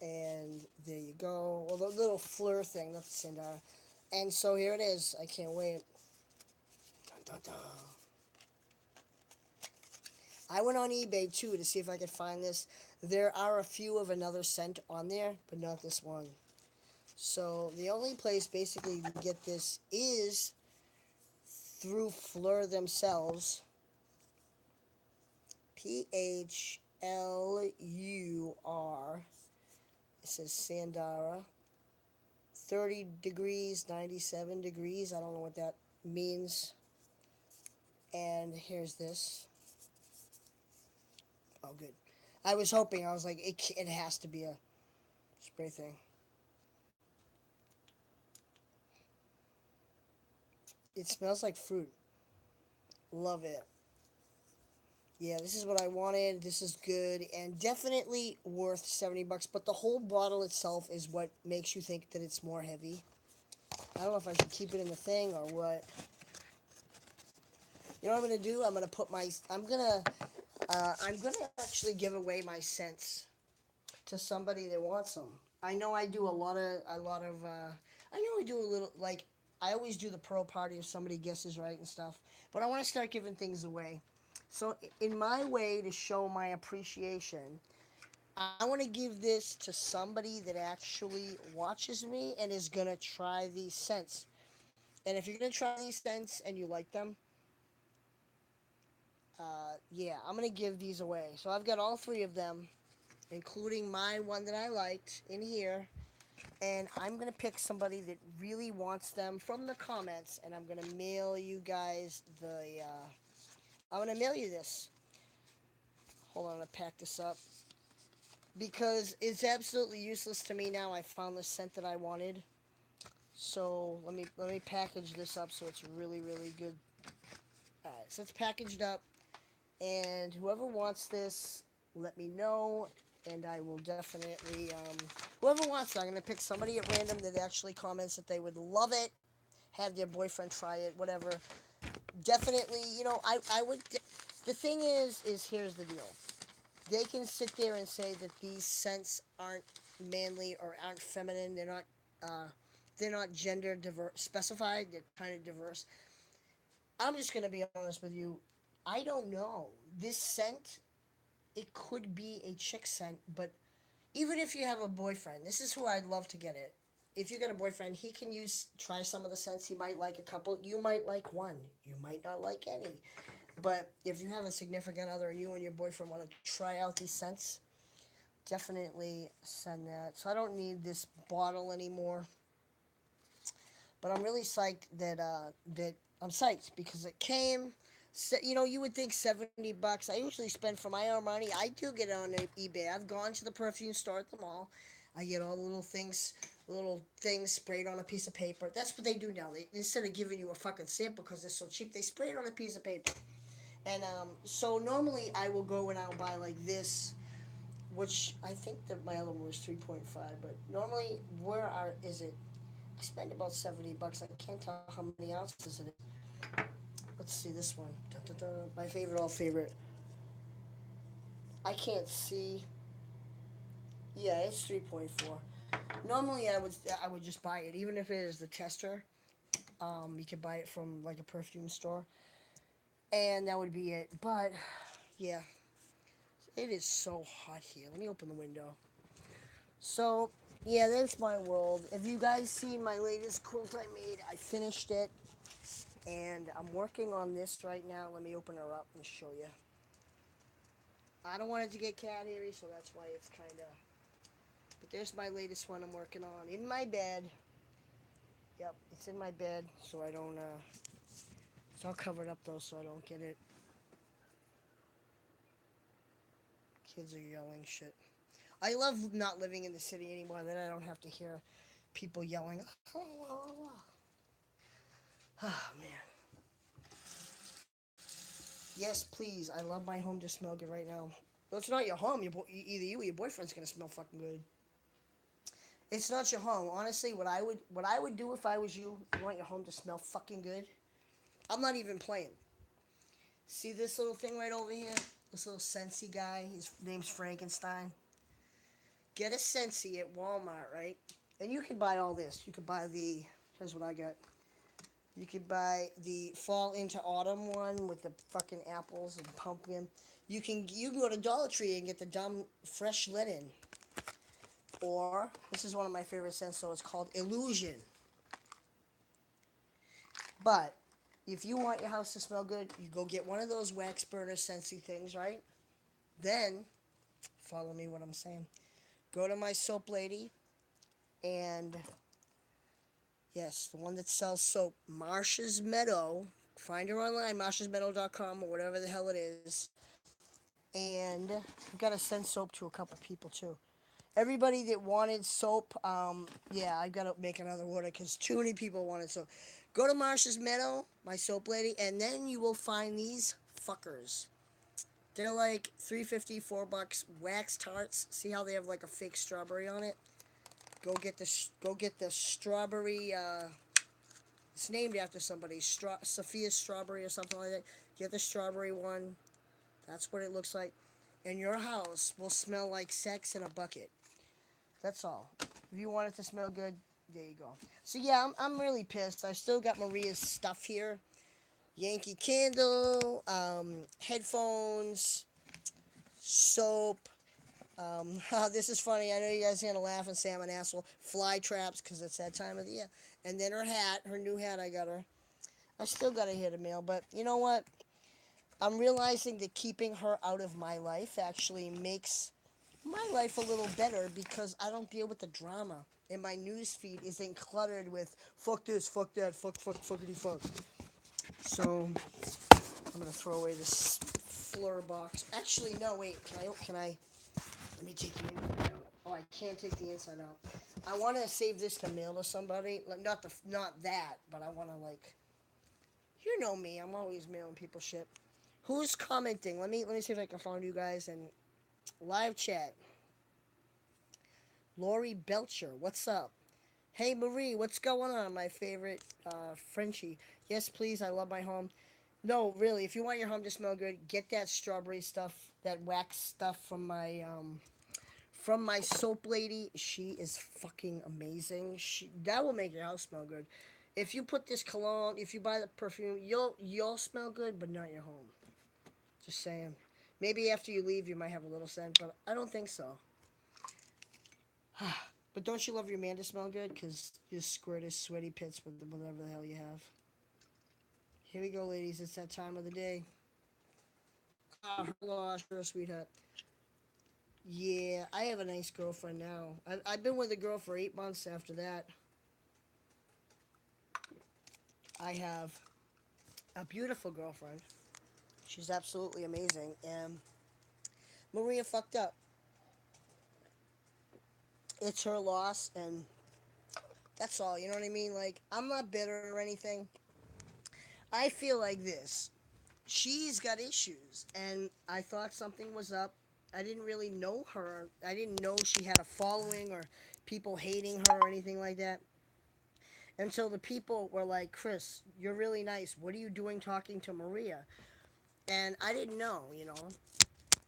And there you go. Well, the little Phlur thing, not the Sandara. And so here it is. I can't wait. Dun, dun, dun. I went on eBay too to see if I could find this. There are a few of another scent on there, but not this one. So the only place basically to get this is through Phlur themselves. Phlur. It says Sandara. 30 degrees, 97 degrees. I don't know what that means. And here's this. Oh, good. I was hoping. I was like, it has to be a spray thing. It smells like fruit. Love it. Yeah, this is what I wanted. This is good and definitely worth 70 bucks. But the whole bottle itself is what makes you think that it's more heavy. I don't know if I should keep it in the thing or what. You know what I'm gonna do? I'm gonna actually give away my scents to somebody that wants them. I know I do I know I do a little, like, I always do the pro party if somebody guesses right and stuff. But I want to start giving things away. So in my way to show my appreciation, I want to give this to somebody that actually watches me and is going to try these scents. And if you're going to try these scents and you like them, yeah, I'm going to give these away. So I've got all three of them, including my one that I liked in here. And I'm going to pick somebody that really wants them from the comments. And I'm going to mail you guys I'm going to mail you this. Hold on, to pack this up. Because it's absolutely useless to me now. I found the scent that I wanted. So let me package this up so it's really really good. Alright, so it's packaged up, and whoever wants this, let me know, and I will definitely whoever wants it, I'm gonna pick somebody at random that actually comments that they would love it, have their boyfriend try it, whatever. Definitely, I would. The thing is here's the deal. They can sit there and say that these scents aren't manly or aren't feminine. Uh, they're not gender diverse specified. They're kind of diverse. I'm just gonna be honest with you. I don't know. This scent, it could be a chick scent, but even if you have a boyfriend, this is who I'd love to get it. If you get a boyfriend, he can try some of the scents. He might like a couple. You might like one. You might not like any. But if you have a significant other and you and your boyfriend want to try out these scents, definitely send that. So I don't need this bottle anymore. But I'm really psyched that I'm psyched because it came. You would think $70. I usually spend for my own money. I do get it on eBay. I've gone to the perfume store at the mall. I get all the little things sprayed on a piece of paper. That's what they do now. They instead of giving you a fucking sample because they're so cheap, they spray it on a piece of paper. And so normally I will go and I'll buy like this, which I think that my other one was 3.5. But normally, is it? I spend about $70. I can't tell how many ounces it is. Let's see this one. Dun, dun, dun. My favorite, all favorite. I can't see. Yeah, it's 3.4. Normally, I would just buy it, even if it is the tester. You could buy it from like a perfume store, and that would be it. But yeah, it is so hot here. Let me open the window. So yeah, that's my world. If you guys see my latest quilt I made, I finished it. And I'm working on this right now. Let me open her up and show you. I don't want it to get cat hairy, so that's why it's kind of. But there's my latest one I'm working on in my bed. Yep, it's in my bed, so I don't. It's all covered up though, so I don't get it. Kids are yelling shit. I love not living in the city anymore. Then I don't have to hear people yelling. Oh man. Yes, please. I love my home to smell good right now. Well, it's not your home. Either you or your boyfriend's gonna smell fucking good. It's not your home. Honestly, what I would do if I was you, you want your home to smell fucking good. I'm not even playing. See this little thing right over here? This little Scentsy guy. His name's Frankenstein. Get a Scentsy at Walmart, right? And you can buy all this. You could buy the. Here's what I got. You could buy the fall into autumn one with the fucking apples and pumpkin. You can go to Dollar Tree and get the dumb fresh linen. Or this is one of my favorite scents, so it's called Illusion. But if you want your house to smell good, you go get one of those wax burner scentsy things, right? Then follow me what I'm saying. Go to my soap lady and yes, the one that sells soap, Marsha's Meadow. Find her online, marshasmeadow.com or whatever the hell it is. And I've got to send soap to a couple people too. Everybody that wanted soap, yeah, I gotta make another order because too many people wanted soap. Go to Marsha's Meadow, my soap lady, and then you will find these fuckers. They're like $3.50, $4 wax tarts. See how they have like a fake strawberry on it? Go get the strawberry. It's named after somebody, Sophia Strawberry or something like that. Get the strawberry one. That's what it looks like. And your house will smell like sex in a bucket. That's all. If you want it to smell good, there you go. So yeah, I'm really pissed. I still got Maria's stuff here. Yankee Candle, headphones, soap, This is funny. I know you guys are gonna laugh and say I'm an asshole. Fly traps, because it's that time of the year. And then her hat, her new hat I got her. I still gotta hit a mail, but you know what? I'm realizing that keeping her out of my life actually makes my life a little better because I don't deal with the drama. And my news feed isn't cluttered with fuck this, fuck that, fuckity fuck. So I'm gonna throw away this Phlur box. Actually, no, wait. Can I? Let me take the inside out. Oh, I can't take the inside out. I want to save this to mail to somebody. Like, not that, but I want to like. You know me. I'm always mailing people shit. Who's commenting? Let me see if I can find you guys and live chat. Lori Belcher, what's up? Hey Marie, what's going on? My favorite Frenchie. Yes, please. I love my home. No, really. If you want your home to smell good, get that strawberry stuff, that wax stuff from my soap lady. She is fucking amazing. That will make your house smell good. If you put this cologne, if you buy the perfume, you'll smell good, but not your home. Just saying. Maybe after you leave, you might have a little scent, but I don't think so. But don't you love your man to smell good? Because you squirt his sweaty pits with whatever the hell you have. Here we go, ladies. It's that time of the day. Ah, her loss, her sweetheart. Yeah, I have a nice girlfriend now. I've been with a girl for 8 months after that. I have a beautiful girlfriend. She's absolutely amazing. And Maria fucked up. It's her loss, and that's all. You know what I mean? Like, I'm not bitter or anything. I feel like this. She's got issues, and I thought something was up. I didn't really know her. I didn't know she had a following or people hating her or anything like that. Until the people were like, Chris, you're really nice. What are you doing talking to Maria? And I didn't know, you know.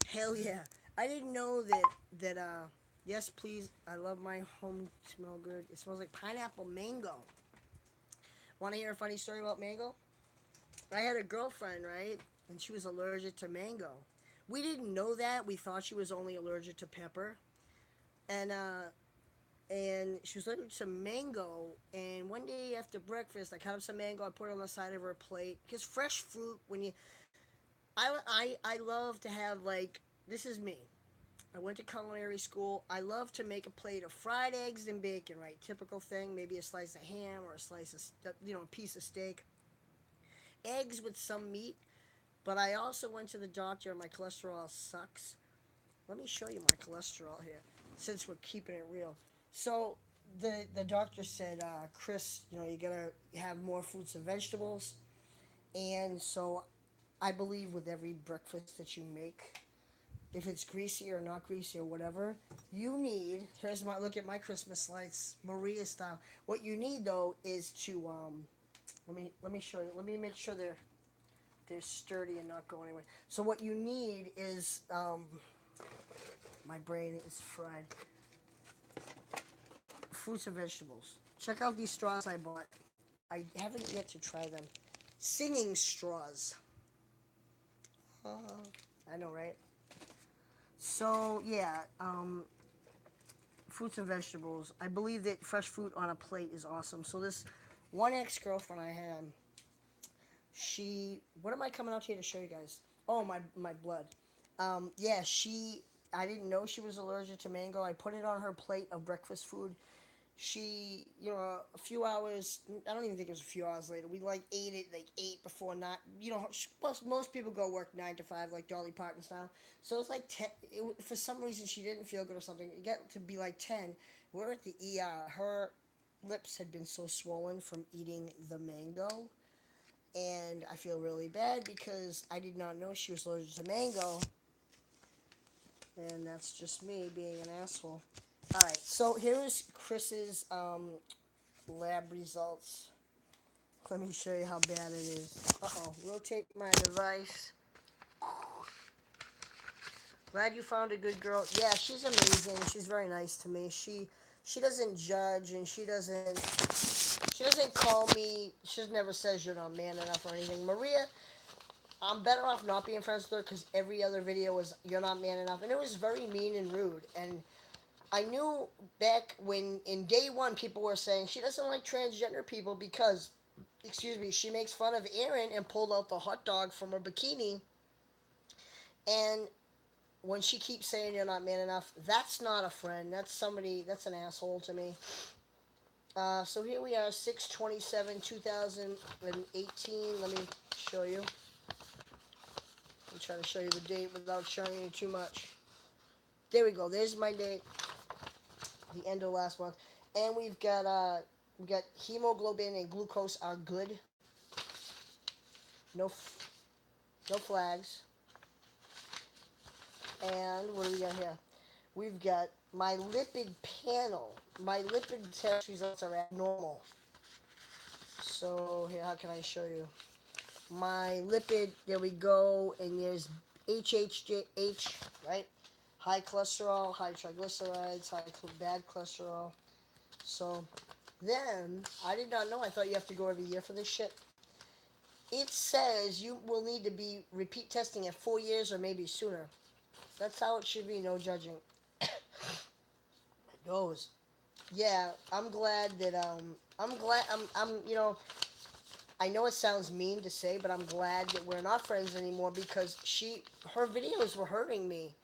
Hell yeah. I didn't know that yes, please, I love my home smell good. It smells like pineapple mango. Want to hear a funny story about mango? I had a girlfriend, right? And she was allergic to mango. We didn't know that. We thought she was only allergic to pepper. And she was allergic to mango. And one day after breakfast, I cut up some mango. I put it on the side of her plate. Because fresh fruit, I love to have like, this is me. I went to culinary school. I love to make a plate of fried eggs and bacon, right? Typical thing. Maybe a slice of ham or a slice of, a piece of steak. Eggs with some meat. But I also went to the doctor and my cholesterol sucks. Let me show you my cholesterol here, since we're keeping it real. So the doctor said, Chris, you gotta have more fruits and vegetables. And so I believe with every breakfast that you make, if it's greasy or not greasy or whatever, you need. Here's my look at my Christmas lights, Maria style. What you need though is to let me show you. Let me make sure they're sturdy and not go anywhere. So what you need is my brain is fried. Fruits and vegetables. Check out these straws I bought. I haven't yet to try them. Singing straws. I know, right? So yeah, fruits and vegetables. I believe that fresh fruit on a plate is awesome. So this one ex-girlfriend I had, what am I coming out here to show you guys? Oh, my blood. Yeah, I didn't know she was allergic to mango. I put it on her plate of breakfast food. She, a few hours, I don't even think it was a few hours later, we like ate it like 8 before not, most people go work 9 to 5 like Dolly Parton style. So it's like 10, for some reason she didn't feel good or something. It got to be like 10. We're at the ER. Her lips had been so swollen from eating the mango. And I feel really bad because I did not know she was allergic to mango. And that's just me being an asshole. Alright, so here's Chris's lab results. Let me show you how bad it is. Uh-oh, rotate my device. Glad you found a good girl. Yeah, she's amazing. She's very nice to me. She doesn't judge, and she doesn't call me. She never says you're not man enough or anything. Maria, I'm better off not being friends with her because every other video was "You're not man enough," and it was very mean and rude. And I knew back when in day one people were saying she doesn't like transgender people because, excuse me, she makes fun of Aaron and pulled out the hot dog from her bikini. And when she keeps saying you're not man enough, that's not a friend. That's somebody. That's an asshole to me. So here we are, 6/27/2018. Let me show you. I'm trying to show you the date without showing you too much. There we go. There's my date. The end of last month, and we got hemoglobin and glucose are good. No, no flags. And what do we got here? We've got my lipid panel. My lipid test results are abnormal. So here, how can I show you? My lipid. There we go. And there's HHH, right? High cholesterol, high triglycerides, bad cholesterol. So then I did not know. I thought you have to go every year for this shit. It says you will need to be repeat testing at 4 years or maybe sooner. That's how it should be. No judging. It goes. Yeah, I'm glad that I'm glad I'm you know I know it sounds mean to say, but I'm glad that we're not friends anymore because her videos were hurting me,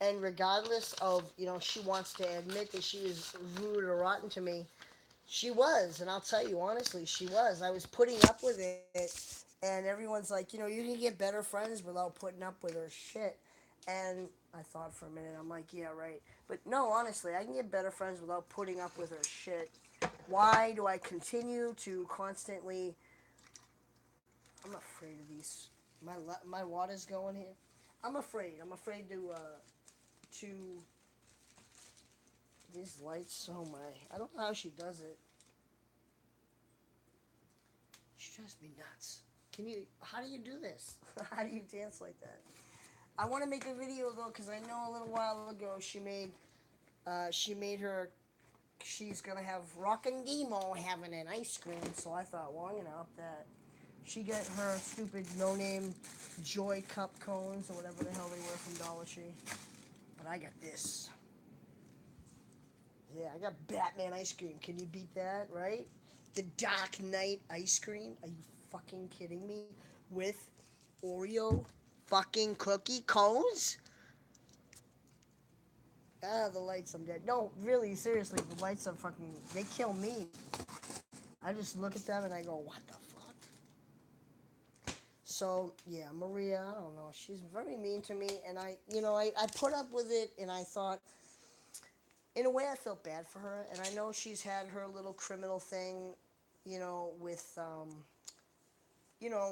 and regardless of she wants to admit that she was rude or rotten to me, she was, and I'll tell you honestly, she was. I was putting up with it, and everyone's like, you can get better friends without putting up with her shit. And I thought for a minute, I'm like, yeah, right. But no, honestly, I can get better friends without putting up with her shit. Why do I continue to constantly? I'm afraid of these. My water's going here. I'm afraid. I'm afraid to these lights. Oh my! I don't know how she does it. She drives me nuts. Can you? How do you do this? How do you dance like that? I want to make a video though, because I know a little while ago she made her. She's gonna have Rockin' Demo having an ice cream, so I thought, well, I'm gonna up that. She got her stupid no-name Joy Cup cones or whatever the hell they were from Dollar Tree. But I got this. Yeah, I got Batman ice cream. Can you beat that, right? The Dark Knight ice cream? Are you fucking kidding me? With Oreo fucking cookie cones? Ah, the lights, I'm dead. No, really, seriously, the lights are fucking, they kill me. I just look at them and I go, what the fuck? So, yeah, Maria, I don't know. She's very mean to me, and I put up with it, and I thought, in a way, I felt bad for her, and I know she's had her little criminal thing, you know, with, um,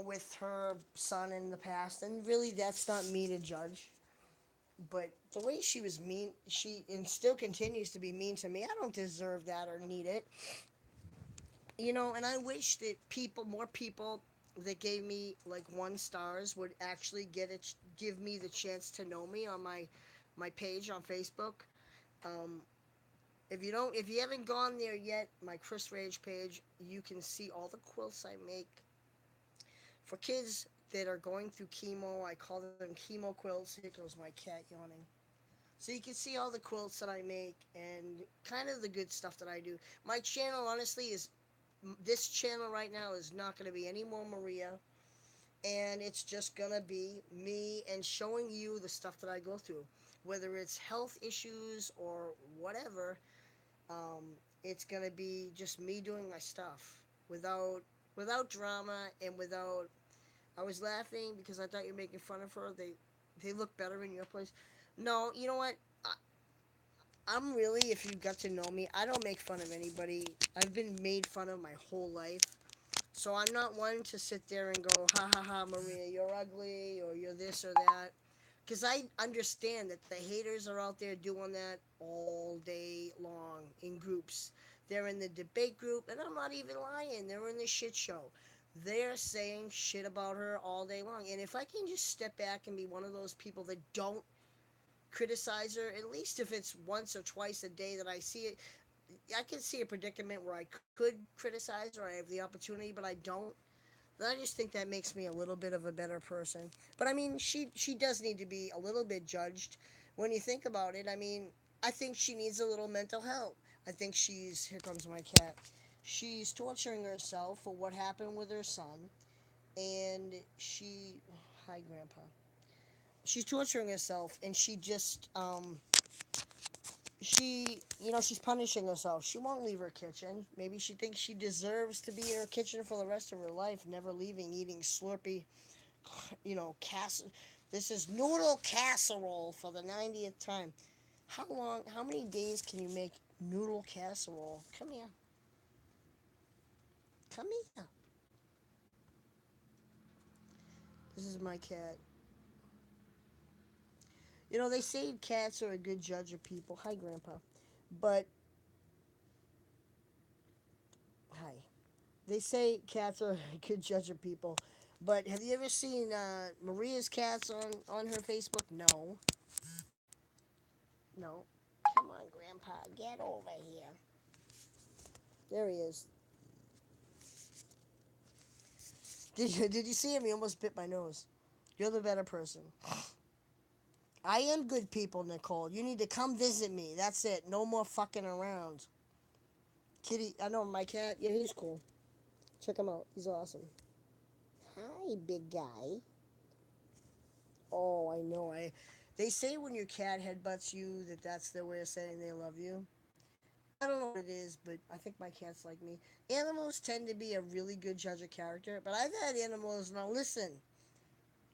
with her son in the past, and really, that's not me to judge. But the way she was mean, she and still continues to be mean to me. I don't deserve that or need it, And I wish that more people that gave me like 1 stars would actually give me the chance to know me on my page on Facebook. Um, if you haven't gone there yet, my Chris Rage page, you can see all the quilts I make for kids that are going through chemo. I call them chemo quilts. Here goes my cat yawning. So you can see all the quilts that I make and kind of the good stuff that I do. My channel, honestly, is this channel right now is not going to be any more Maria, and it's just going to be me and showing you the stuff that I go through, whether it's health issues or whatever. Um, it's gonna be just me doing my stuff without drama and without. I was laughing because I thought you're making fun of her. They look better in your place. No, you know what? I'm really, if you got to know me, I don't make fun of anybody. I've been made fun of my whole life. So I'm not one to sit there and go, ha ha ha, Maria, you're ugly, or you're this or that. Because I understand that the haters are out there doing that all day long in groups. They're in the debate group, and I'm not even lying. They're in the shit show. They're saying shit about her all day long. And if I can just step back and be one of those people that don't criticize her, at least if it's once or twice a day that I see it, I can see a predicament where I could criticize her. I have the opportunity, but I don't. I just think that makes me a little bit of a better person. But I mean, she does need to be a little bit judged. When you think about it, I mean, I think she needs a little mental help. I think she's here comes my cat. She's torturing herself for what happened with her son, and she, hi grandpa. She's torturing herself, and she's punishing herself. She won't leave her kitchen. Maybe she thinks she deserves to be in her kitchen for the rest of her life, never leaving, eating Slurpee, this is noodle casserole for the 90th time. How many days can you make noodle casserole? Come here. Come here. This is my cat. They say cats are a good judge of people. Hi, Grandpa. But, hi. They say cats are a good judge of people. But have you ever seen Maria's cats on her Facebook? No. No. Come on, Grandpa. Get over here. There he is. Did you see him? He almost bit my nose. You're the better person. I am good people, Nicole. You need to come visit me. That's it. No more fucking around. Kitty, I know my cat. Yeah, he's cool. Check him out. He's awesome. Hi, big guy. Oh, I know. They say when your cat headbutts you that that's their way of saying they love you. I don't know what it is, but I think my cat's like me. Animals tend to be a really good judge of character, but I've had animals. Now listen,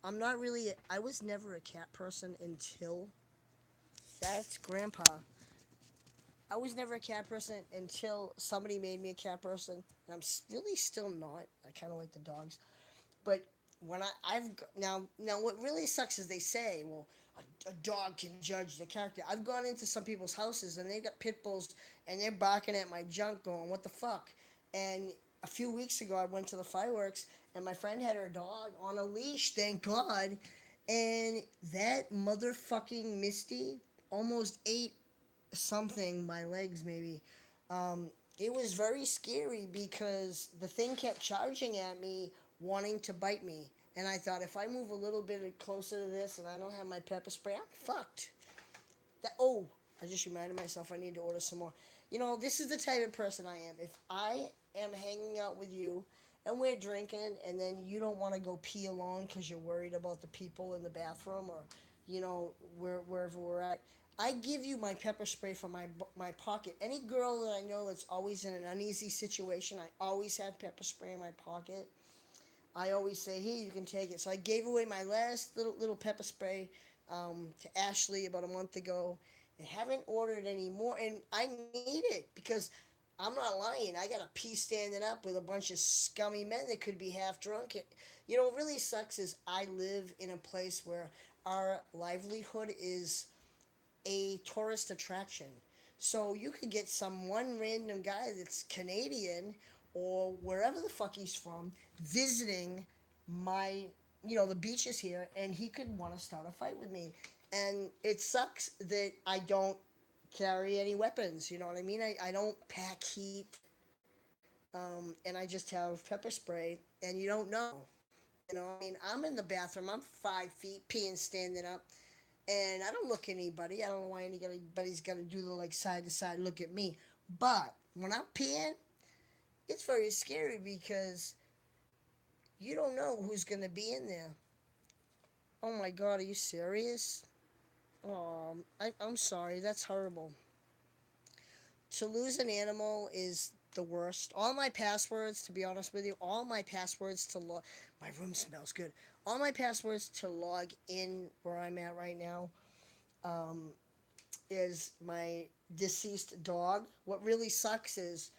I'm not really. I was never a cat person until that's Grandpa. I was never a cat person until somebody made me a cat person, and I'm really still not. I kind of like the dogs, but when now what really sucks is they say, well, a dog can judge the character. I've gone into some people's houses and they've got pit bulls and they're barking at my junk, going, "What the fuck?" And a few weeks ago, I went to the fireworks and my friend had her dog on a leash. Thank God. And that motherfucking Misty almost ate something, my legs maybe. It was very scary because the thing kept charging at me, wanting to bite me. And I thought, if I move a little bit closer to this and I don't have my pepper spray, I'm fucked. Oh, I just reminded myself I need to order some more. This is the type of person I am. If I am hanging out with you and we're drinking and then you don't want to go pee alone because you're worried about the people in the bathroom or, wherever we're at, I give you my pepper spray from my pocket. Any girl that I know that's always in an uneasy situation, I always have pepper spray in my pocket. I always say, "Here, you can take it." So I gave away my last little pepper spray to Ashley about a month ago, and haven't ordered any more. And I need it because I'm not lying. I got a pee standing up with a bunch of scummy men that could be half drunk. What really sucks is I live in a place where our livelihood is a tourist attraction. So you could get some one random guy that's Canadian or wherever the fuck he's from visiting my, the beaches here, and he could want to start a fight with me. And it sucks that I don't carry any weapons. You know what I mean? I don't pack heat, and I just have pepper spray, and you don't know. I mean, I'm in the bathroom. I'm 5 feet, peeing, standing up, and I don't look at anybody. I don't know why anybody's got to do the like side to side look at me. But when I'm peeing, it's very scary because you don't know who's gonna be in there. Oh my God, are you serious? I'm sorry. That's horrible. To lose an animal is the worst. All my passwords, to be honest with you, all my passwords to log. My room smells good. All my passwords to log in where I'm at right now um, is my deceased dog. What really sucks is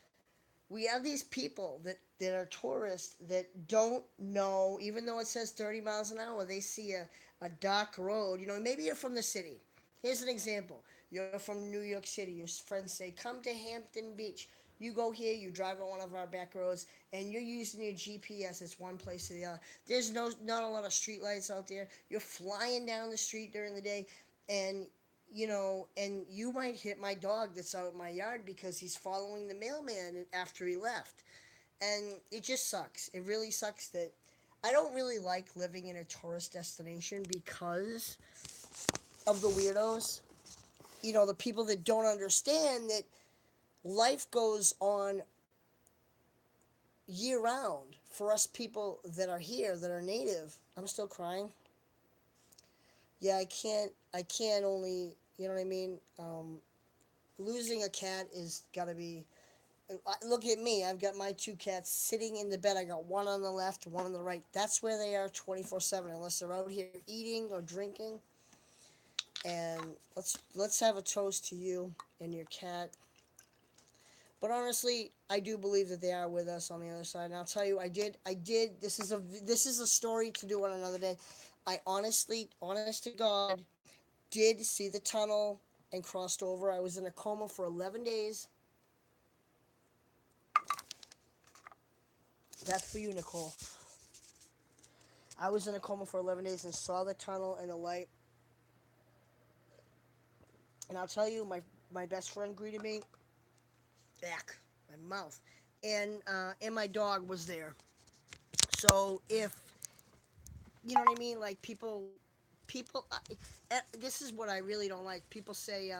we have these people that are tourists that don't know, even though it says 30 miles an hour, they see a dark road. Maybe you're from the city. Here's an example. You're from New York City. Your friends say, "Come to Hampton Beach." You go here, you drive on one of our back roads, and you're using your GPS. It's one place to the other. There's not a lot of street lights out there. You're flying down the street during the day, and and you might hit my dog that's out in my yard because he's following the mailman after he left. And it just sucks. It really sucks that I don't really like living in a tourist destination because of the weirdos. You know, the people that don't understand that life goes on year round for us people that are here, that are native. I'm still crying. Yeah, I can't only, you know what I mean? Losing a cat is gotta be. Look at me. I've got my two cats sitting in the bed. I got one on the left, one on the right. That's where they are 24/7, unless they're out here eating or drinking. And let's have a toast to you and your cat. But honestly, I do believe that they are with us on the other side. And I'll tell you, I did. This is a story to do on another day. I honestly, honest to God, did see the tunnel and crossed over. I was in a coma for 11 days. That's for you, Nicole. I was in a coma for 11 days and saw the tunnel and the light. And I'll tell you, my best friend greeted me. Back, my mouth, and my dog was there. So if you know what I mean, like people, this is what I really don't like. People say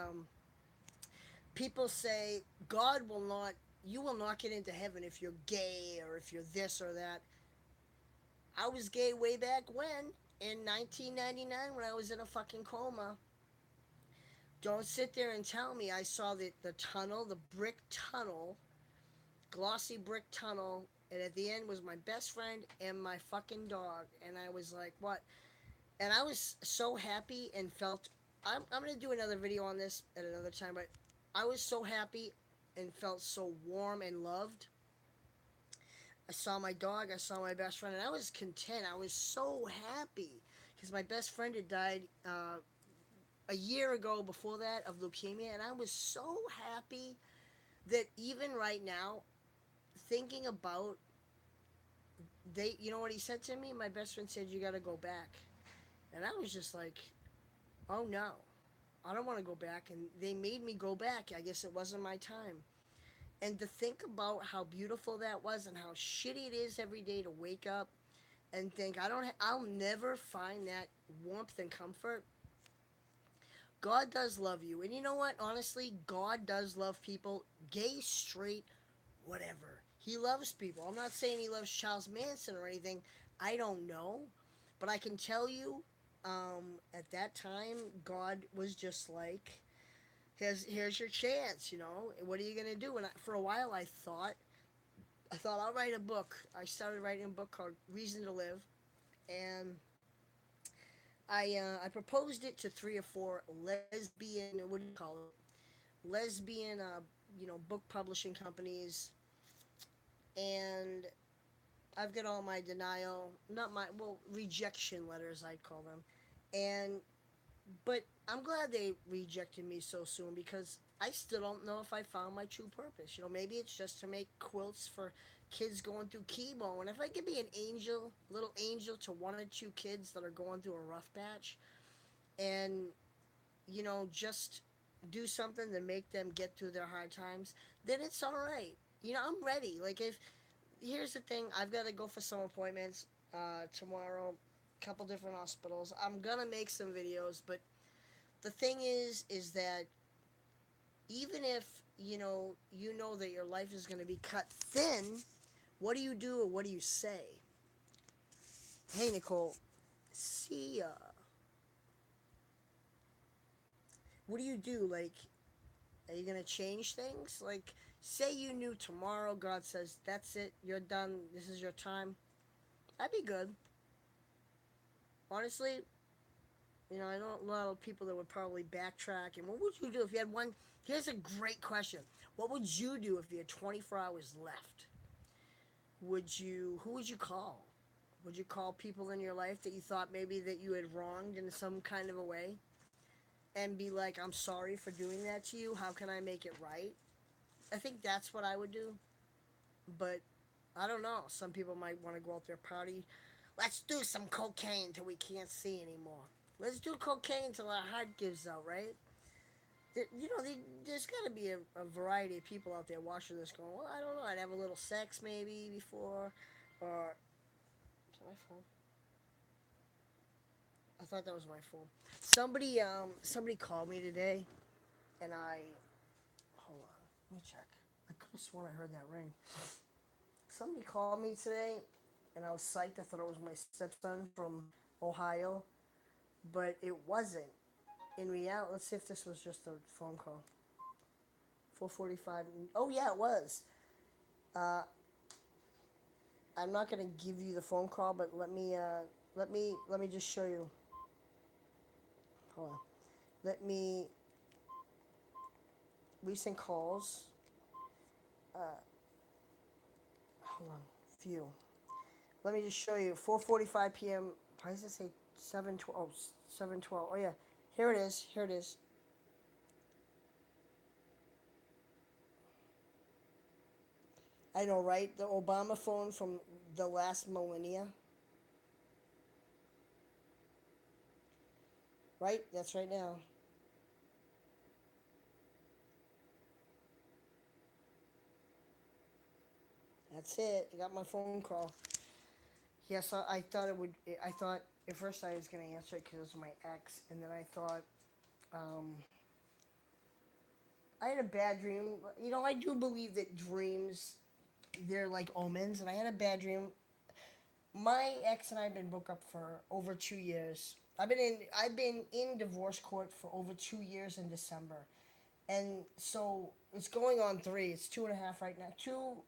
God will not, you will not get into heaven if you're gay or if you're this or that. I was gay way back when, in 1999, when I was in a fucking coma. Don't sit there and tell me I saw the tunnel, the brick tunnel, glossy brick tunnel, and at the end was my best friend and my fucking dog. And I was like, what? And I was so happy and felt. I'm going to do another video on this at another time, but I was so happy and felt so warm and loved. I saw my dog, I saw my best friend, and I was content. I was so happy because my best friend had died a year ago before that of leukemia, and I was so happy that even right now, thinking about you know what he said to me? My best friend said, "You got to go back," and I was just like, "Oh no, I don't want to go back." And they made me go back. I guess it wasn't my time. And to think about how beautiful that was and how shitty it is every day to wake up and think I'll never find that warmth and comfort. God does love you. And you know what? Honestly, God does love people, gay, straight, whatever. He loves people. I'm not saying he loves Charles Manson or anything. I don't know. But I can tell you, at that time, God was just like, here's your chance, you know? What are you going to do? And for a while, I thought I'll write a book. I started writing a book called Reason to Live. And I proposed it to three or four lesbian, what do you call it? Lesbian, book publishing companies, and I've got all my denial, not my, well, rejection letters, I'd call them, and but I'm glad they rejected me so soon because I still don't know if I found my true purpose. You know, maybe it's just to make quilts for kids going through chemo, and if I could be an angel, little angel to one or two kids that are going through a rough patch, and just do something to make them get through their hard times, then it's all right. I'm ready. Like, if here's the thing, I've got to go for some appointments tomorrow, couple different hospitals. I'm gonna make some videos, but the thing is that even if you know that your life is gonna be cut thin, what do you do or what do you say? Hey, Nicole, see ya. What do you do? Like, are you gonna change things? Like, say you knew tomorrow God says, that's it, you're done, this is your time. That'd be good. Honestly, I know a lot of people that would probably backtrack. And what would you do if you had one? Here's a great question. What would you do if you had 24 hours left? Who would you call? Would you call people in your life that you thought maybe that you had wronged in some kind of a way? And be like, I'm sorry for doing that to you. How can I make it right? I think that's what I would do. But I don't know. Some people might want to go out there party. Let's do some cocaine till we can't see anymore. Let's do cocaine till our heart gives out, right? there's got to be a variety of people out there watching this going, well, I don't know, I'd have a little sex maybe before, or is that my phone? I thought that was my phone. Somebody called me today, and hold on, let me check. I could have sworn I heard that ring. Somebody called me today, and I was psyched. I thought it was my stepson from Ohio, but it wasn't. In reality, let's see if this was just a phone call. 4:45. Oh yeah, it was. Uh, I'm not gonna give you the phone call, but let me just show you. Hold on. Let me recent calls. Hold on. View. Let me just show you. 4:45 p.m. Why does it say 7:12? Oh, 7:12. Oh yeah. Here it is. Here it is. I know, right? The Obama phone from the last millennia. Right? That's right now. That's it. I got my phone call. Yes, I thought it would. I thought at first I was gonna answer it because it was my ex, and then I thought um, I had a bad dream. I do believe that dreams they're like omens, and I had a bad dream. My ex and I have been broke up for over 2 years. I've been in divorce court for over 2 years in December, and so it's going on three. It's two and a half right now. 2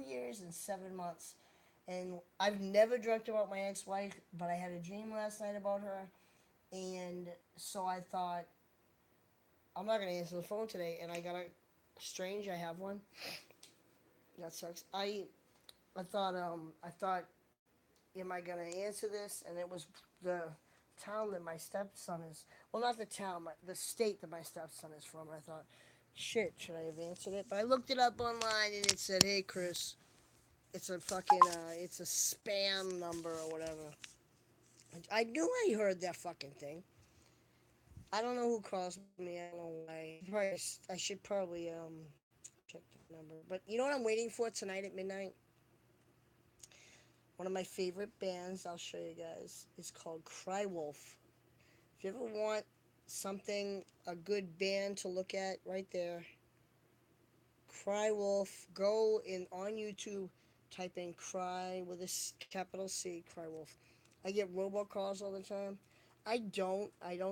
years and 7 months, and I've never dreamt about my ex-wife, but I had a dream last night about her, and so I thought I'm not gonna answer the phone today, and I got a strange. I have one. That sucks. I thought, am I gonna answer this? And it was the town that my stepson is. Well, not the town, but the state that my stepson is from. And I thought, shit, should I have answered it? But I looked it up online, and it said, "Hey, Chris, it's a spam number or whatever." I knew I heard that fucking thing. I don't know who calls me. I don't know why. I should probably check the number. But you know what I'm waiting for tonight at midnight? One of my favorite bands. I'll show you guys. It's called Cry Wolf. If you ever want something, a good band to look at, right there. Cry Wolf. Go in on YouTube. Type in Cry with a capital C. Cry Wolf. I get robocalls all the time. I don't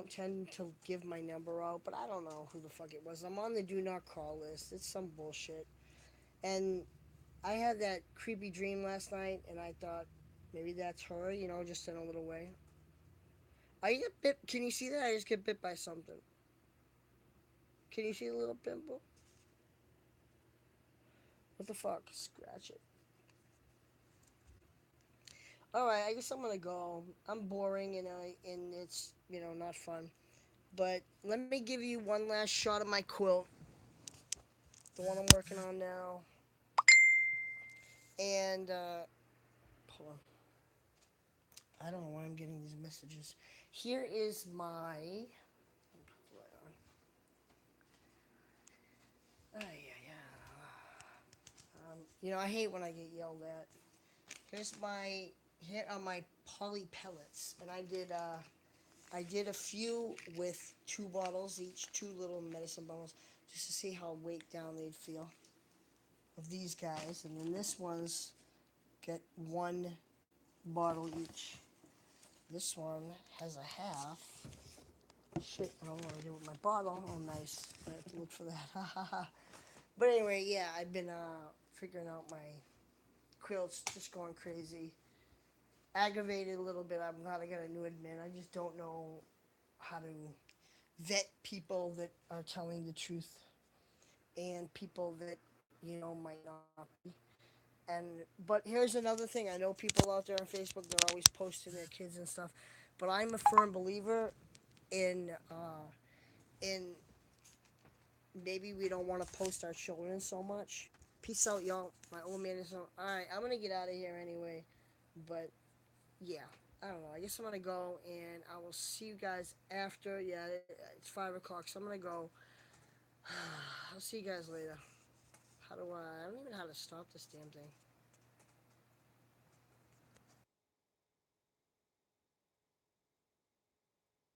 tend to give my number out, but I don't know who the fuck it was. I'm on the do not call list. It's some bullshit. And I had that creepy dream last night, and I thought maybe that's her, just in a little way. I get bit. Can you see that? I just get bit by something. Can you see the little pimple? What the fuck? Scratch it. All right, I guess I'm gonna go. I'm boring, and it's not fun. But let me give you one last shot of my quilt, the one I'm working on now. And hold on. I don't know why I'm getting these messages. Here is my. I hate when I get yelled at. Here's my hit on my poly pellets, and I did a few with two bottles each, two little medicine bottles, just to see how weight down they'd feel of these guys, and then this one's get one bottle each. This one has a half. Shit, I don't know what to do with my bottle. Oh, nice. I have to look for that. But anyway, yeah, I've been figuring out my quilts, just going crazy. Aggravated a little bit. I'm not gonna admit. I just don't know how to vet people that are telling the truth and people that might not be. And but here's another thing. I know people out there on Facebook, they're always posting their kids and stuff, but I'm a firm believer in maybe we don't want to post our children so much. Peace out, y'all. My old man is on. All right, I'm gonna get out of here anyway. But yeah, I don't know. I guess I'm gonna go, and I will see you guys after. Yeah, it's 5 o'clock, so I'm gonna go. I'll see you guys later. How do I don't even know how to stop this damn thing.